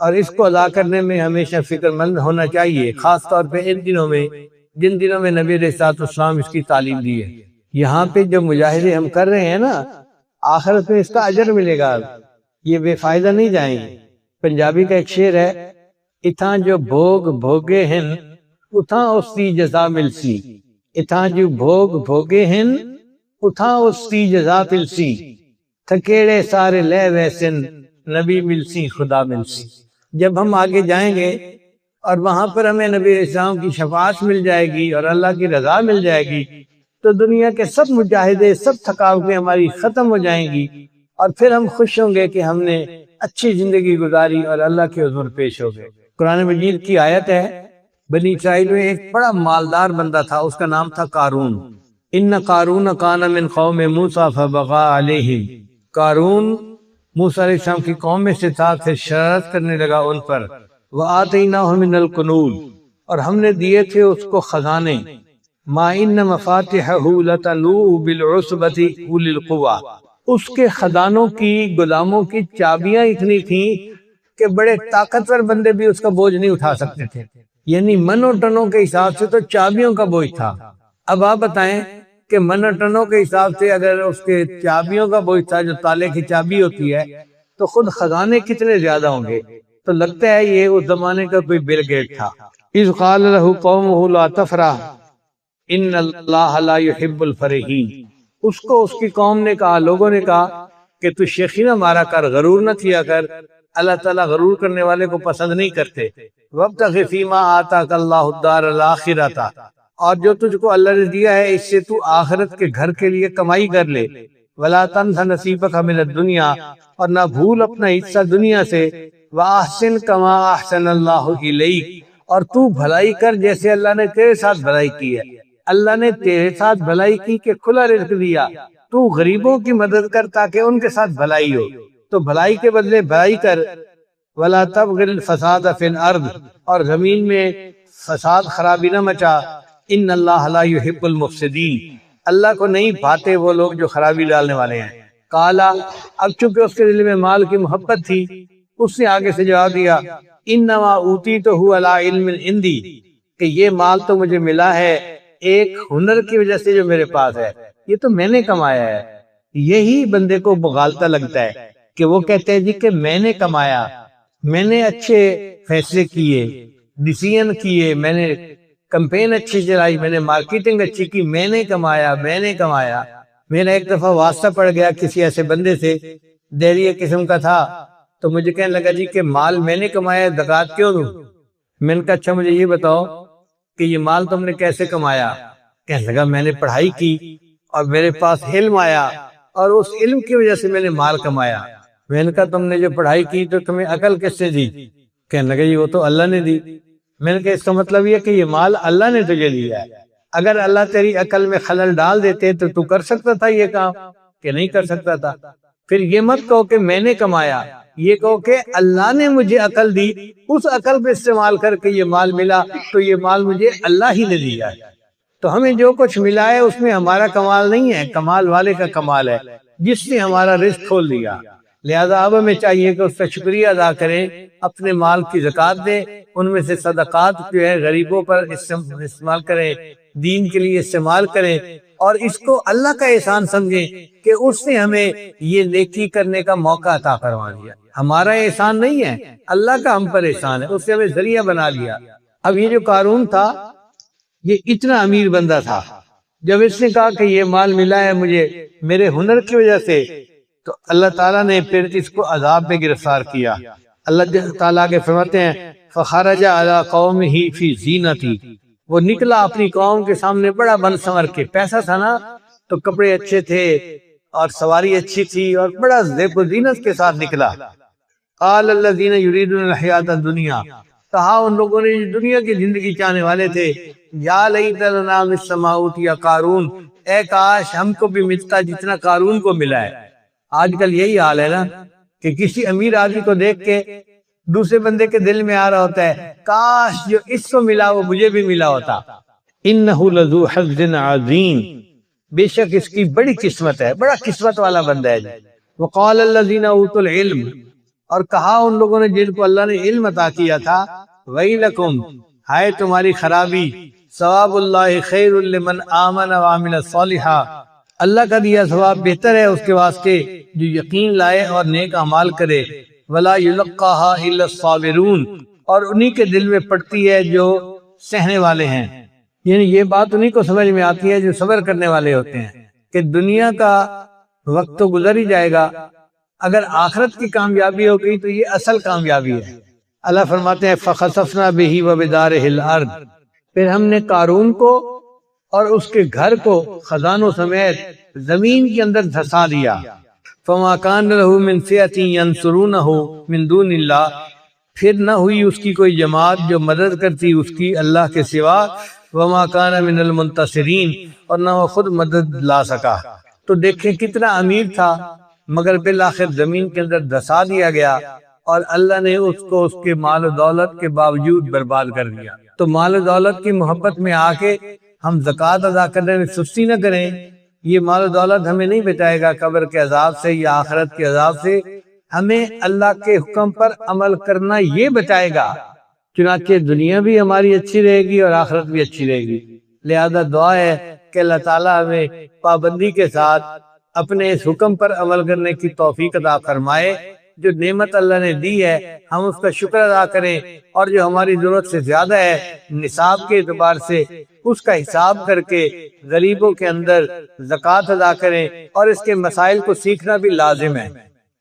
اور اس کو ادا کرنے میں ہمیشہ فکر مند ہونا چاہیے، خاص طور پہ ان دنوں میں جن دنوں میں نبی علیہ السلام اس کی تعلیم دی ہے۔ یہاں پہ جو مجاہدے ہم کر رہے ہیں نا، آخرت میں اس کا اجر ملے گا، یہ بے فائدہ نہیں جائیں گے۔ پنجابی کا ایک شعر ہے، اتھاں جو بھوگ بھوگے ہن اتھاں اس دی جزا ملسی، اتھاں جو بھوگ بھوگے ہن اتھاں اس دی جزا ملسی، تھکیڑے سارے لے ویسن نبی ملسی خدا ملسی۔ جب ہم آگے جائیں گے اور وہاں پر ہمیں نبی علیہ السلام کی شفاعت مل جائے گی اور اللہ کی رضا مل جائے گی تو دنیا کے سب مجاہدے، سب تھکاوٹیں ہماری ختم ہو جائیں گی اور پھر ہم خوش ہوں گے کہ ہم نے اچھی زندگی گزاری اور اللہ کے حضور پیش ہو گئے۔ قرآن مجید کی آیت ہے، بنی اسرائیل میں ایک بڑا مالدار بندہ تھا، اس کا نام تھا قارون۔ ان قارون کان من قوم موسیٰ فبغى علیہم، قارون موسیٰ علیہ السلام کی قوم میں سے تھا، پھر شرارت کرنے لگا ان پر۔ وآتیناہ من الکنوز، اور ہم نے دیے تھے اس کو خزانے۔ ما ان مفاتحہ لتنوء بالعصبۃ اولی القویٰ، اس کے خزانوں کی، گوداموں کی چابیاں اتنی تھیں کہ بڑے طاقتور بندے بھی اس کا بوجھ نہیں اٹھا سکتے تھے، یعنی من و ٹنوں کے حساب سے تو چابیوں کا بوجھ تھا۔ اب آپ بتائیں کہ من و ٹنوں کے حساب سے اگر اس کے چابیوں کا بوجھ تھا، جو تالے کی چابی ہوتی ہے، تو خود خزانے کتنے زیادہ ہوں گے۔ تو لگتا ہے یہ اس زمانے کا کوئی بل گیٹ تھا۔ اذ قال له قومه لا تفرح ان اللہ لا يحب الفرحین، اس کو اس کی قوم نے کہا، لوگوں نے کہا کہ تو شیخی نہ مارا کر، غرور نہ کیا کر، اللہ تعالیٰ غرور کرنے والے کو پسند نہیں کرتے۔ وابتغ فیما آتاک اللہ الدار الآخرۃ، اور جو تجھ کو اللہ نے دیا ہے اس سے تو آخرت کے گھر کے لیے کمائی کر لے۔ ولا تنس نصیبک من الدنیا، اور نہ بھول اپنا حصہ دنیا سے۔ واحسن کما احسن اللہ الیک، اور تو بھلائی کر جیسے اللہ نے تیرے ساتھ بھلائی کی ہے۔ اللہ نے تیرے ساتھ بھلائی کی کہ کھلا رزق دیا، تو غریبوں کی مدد کر تاکہ ان کے ساتھ بھلائی ہو، تو بھلائی کے بدلے بھلائی کر۔ ولا تبغ الفساد فی الارض، اور زمین میں فساد خرابی نہ مچا۔ ان اللہ لا يحب المفسدین، اللہ کو نہیں بھاتے وہ لوگ جو خرابی ڈالنے والے ہیں۔ کالا، اب چونکہ اس کے دل میں مال کی محبت تھی، اس نے آگے سے جواب دیا، انما اوتیتہ علی علم عندی، کہ یہ مال تو مجھے ملا ہے ایک ہنر کی وجہ سے جو میرے پاس ہے، یہ تو میں نے کمایا ہے۔ یہی بندے کو بغالتا لگتا ہے کہ وہ کہتے ہیں جی کہ میں نے کمایا، میں نے اچھے فیصلے کیے، ڈیسیژن کیے، میں نے کمپین اچھی چلائی، میں نے مارکیٹنگ اچھی کی، میں نے کمایا، میں نے کمایا۔ میرا ایک دفعہ واسطہ پڑ گیا کسی ایسے بندے سے، دہریہ قسم کا تھا، تو مجھے کہنے لگا جی کہ مال میں نے کمایا، زکوٰۃ کیوں دوں؟ میں نے کہا اچھا مجھے یہ بتاؤ کہ یہ مال تم نے کیسے کمایا؟ کہنے لگا میں نے پڑھائی کی اور میرے پاس علم آیا اور اس علم کی وجہ سے میں نے مال کمایا۔ میں نے کہا تم نے جو پڑھائی کی تو تمہیں عقل کس سے دی؟ کہنے لگا یہ وہ تو اللہ نے دی۔ میں نے کہا اس کا مطلب یہ کہ یہ مال اللہ نے تجھے دیا ہے، اگر اللہ تیری عقل میں خلل ڈال دیتے تو تو کر سکتا تھا یہ کام کہ نہیں کر سکتا تھا؟ پھر یہ مت کہو کہ میں نے کمایا، یہ کہو کہ اللہ نے مجھے عقل دی، اس عقل پہ استعمال کر کے یہ مال ملا، تو یہ مال مجھے اللہ ہی نے دیا ہے۔ تو ہمیں جو کچھ ملا ہے اس میں ہمارا کمال نہیں ہے، کمال والے کا کمال ہے جس نے ہمارا رزق کھول دیا۔ لہذا اب ہمیں چاہیے کہ اس کا شکریہ ادا کریں، اپنے مال کی زکوٰۃ دیں، ان میں سے صدقات جو ہے غریبوں پر استعمال کریں، دین کے لیے استعمال کریں، اور اس کو اللہ کا احسان سمجھیں کہ اس نے ہمیں یہ نیکی کرنے کا موقع عطا کروا دیا. ہمارا احسان نہیں ہے، اللہ کا ہم پر احسان ہے، اس نے ہمیں ذریعہ بنا لیا. اب یہ جو قارون تھا یہ اتنا امیر بندہ تھا، جب اس نے کہا کہ یہ مال ملا ہے مجھے میرے ہنر کی وجہ سے، تو اللہ تعالیٰ نے پھر اس کو عذاب میں گرفتار کیا. اللہ تعالیٰ کے فرماتے ہیں فخرج علی قومہ فی زینتی، وہ نکلا اپنی قوم کے سامنے بڑا بن سنور کے. پیسہ تھا نا تو کپڑے اچھے تھے اور سواری اچھی تھی اور بڑا زیب و زینت کے ساتھ نکلا. قال الذین یریدون الحیاۃ الدنیا، کہا ان لوگوں نے جو دنیا کی زندگی چاہنے والے تھے، یا لیت لنا مثل ما اوتی قارون، اے کاش ہم کو بھی ملتا جتنا قارون کو ملا ہے. آج کل یہی حال ہے نا کہ کسی امیر آدمی کو دیکھ کے دوسرے بندے کے دل میں آ رہا ہوتا ہے کاش جو اس کو ملا وہ مجھے بھی ملا ہوتا. انہ لذو حظ عظیم، بے شک اس کی بڑی قسمت ہے، بڑا قسمت والا بندہ ہے. وقال الذین اوتوا العلم، اور کہا ان لوگوں نے جن کو اللہ نے علم عطا کیا تھا، ویلکم، ہائے تمہاری خرابی، ثواب اللہ خیر لمن آمن وعمل صالحا، اللہ کا دیا ثواب بہتر ہے اس کے واسطے جو یقین لائے اور نیک اعمال کرے. ولا یلقاها الا الصابرون، اور انہی کے دل میں پڑتی ہے جو سہنے والے ہیں. یعنی یہ بات انہی کو سمجھ میں آتی ہے جو صبر کرنے والے ہوتے ہیں کہ دنیا کا وقت تو گزر ہی جائے گا، اگر آخرت کی کامیابی ہو گئی تو یہ اصل کامیابی ہے. اللہ فرماتے ہیں فخسفنا بہ وبدارہ الارض، پھر ہم نے قارون کو اور اس کے گھر کو خزانوں سمیت زمین کے اندر دھسا دیا. فما کان لہ من فئۃ ینصرونہ من دون اللہ، پھر نہ ہوئی اس کی کوئی جماعت جو مدد کرتی اس کی اللہ کے سوا. وما کان من المنتصرین، اور نہ وہ خود مدد لا سکا. تو دیکھیں کتنا امیر تھا مگر بالآخر زمین کے اندر دھسا دیا گیا اور اللہ نے اس کو اس کے مال و دولت کے باوجود برباد کر دیا. تو مال و دولت کی محبت میں آ کے ہم زکوٰۃ ادا کرنے میں سستی نہ کریں. یہ مال و دولت ہمیں نہیں بچائے گا قبر کے عذاب سے یا آخرت کے عذاب سے، ہمیں اللہ کے حکم پر عمل کرنا یہ بچائے گا. چنانچہ دنیا بھی ہماری اچھی رہے گی اور آخرت بھی اچھی رہے گی. لہذا دعا ہے کہ اللہ تعالیٰ ہمیں پابندی کے ساتھ اپنے اس حکم پر عمل کرنے کی توفیق عطا فرمائے. جو نعمت اللہ نے دی ہے ہم اس کا شکر ادا کریں، اور جو ہماری ضرورت سے زیادہ ہے نصاب کے اعتبار سے اس کا حساب کر کے غریبوں کے اندر زکوٰۃ ادا کریں. اور اس کے مسائل کو سیکھنا بھی لازم ہے.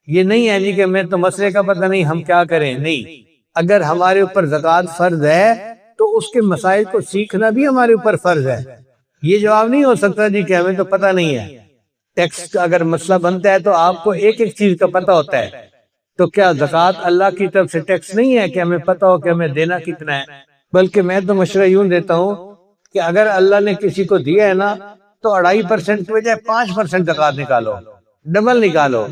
یہ نہیں ہے جی کہ میں تو مسئلے کا پتہ نہیں ہم کیا کریں، نہیں. اگر ہمارے اوپر زکوٰۃ فرض ہے تو اس کے مسائل کو سیکھنا بھی ہمارے اوپر فرض ہے. یہ جواب نہیں ہو سکتا جی کہ ہمیں تو پتہ نہیں ہے. ٹیکس کا اگر مسئلہ بنتا ہے تو آپ کو ایک ایک چیز کا پتہ ہوتا ہے. تو کیا زکوٰۃ اللہ کی طرف سے ٹیکس نہیں ہے کہ ہمیں پتہ ہو کہ ہمیں دینا کتنا ہے؟ بلکہ میں تو مشورہ یوں دیتا ہوں کہ اگر اللہ نے کسی کو دیا ہے نا تو 2.5% کی بجائے 5% زکوٰۃ نکالو، ڈبل نکالو،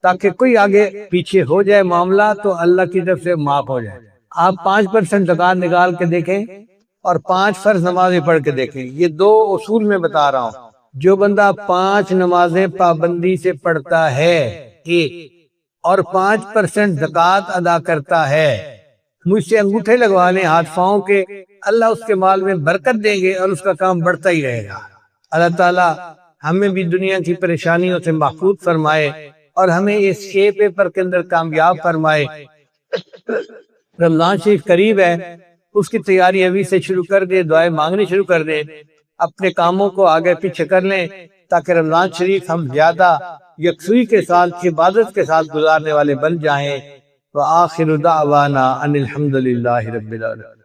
تاکہ کوئی آگے پیچھے ہو جائے معاملہ تو اللہ کی طرف سے معاف ہو جائے. آپ 5% زکوٰۃ نکال کے دیکھیں اور 5 فرض نمازیں پڑھ کے دیکھیں. یہ 2 اصول میں بتا رہا ہوں. جو بندہ 5 نمازیں پابندی سے پڑھتا ہے اور 5% زکوٰۃ ادا کرتا ہے، مجھ سے انگوٹھے لگوا لیں ہاتھ پاؤں کے، اللہ اس کے مال میں برکت دیں گے اور اس کا کام بڑھتا ہی رہے گا. اللہ تعالیٰ ہمیں بھی دنیا کی پریشانیوں سے محفوظ فرمائے اور ہمیں اس پیپر کے اندر کامیاب فرمائے. رمضان شریف قریب ہے، اس کی تیاری ابھی سے شروع کر دیں، دعائیں مانگنی شروع کر دیں، اپنے کاموں کو آگے پیچھے کر لیں تاکہ رمضان شریف ہم زیادہ یکسوئی کے ساتھ عبادت کے ساتھ گزارنے والے بن جائیں. وآخر دعوانا ان الحمد للہ رب العالمین.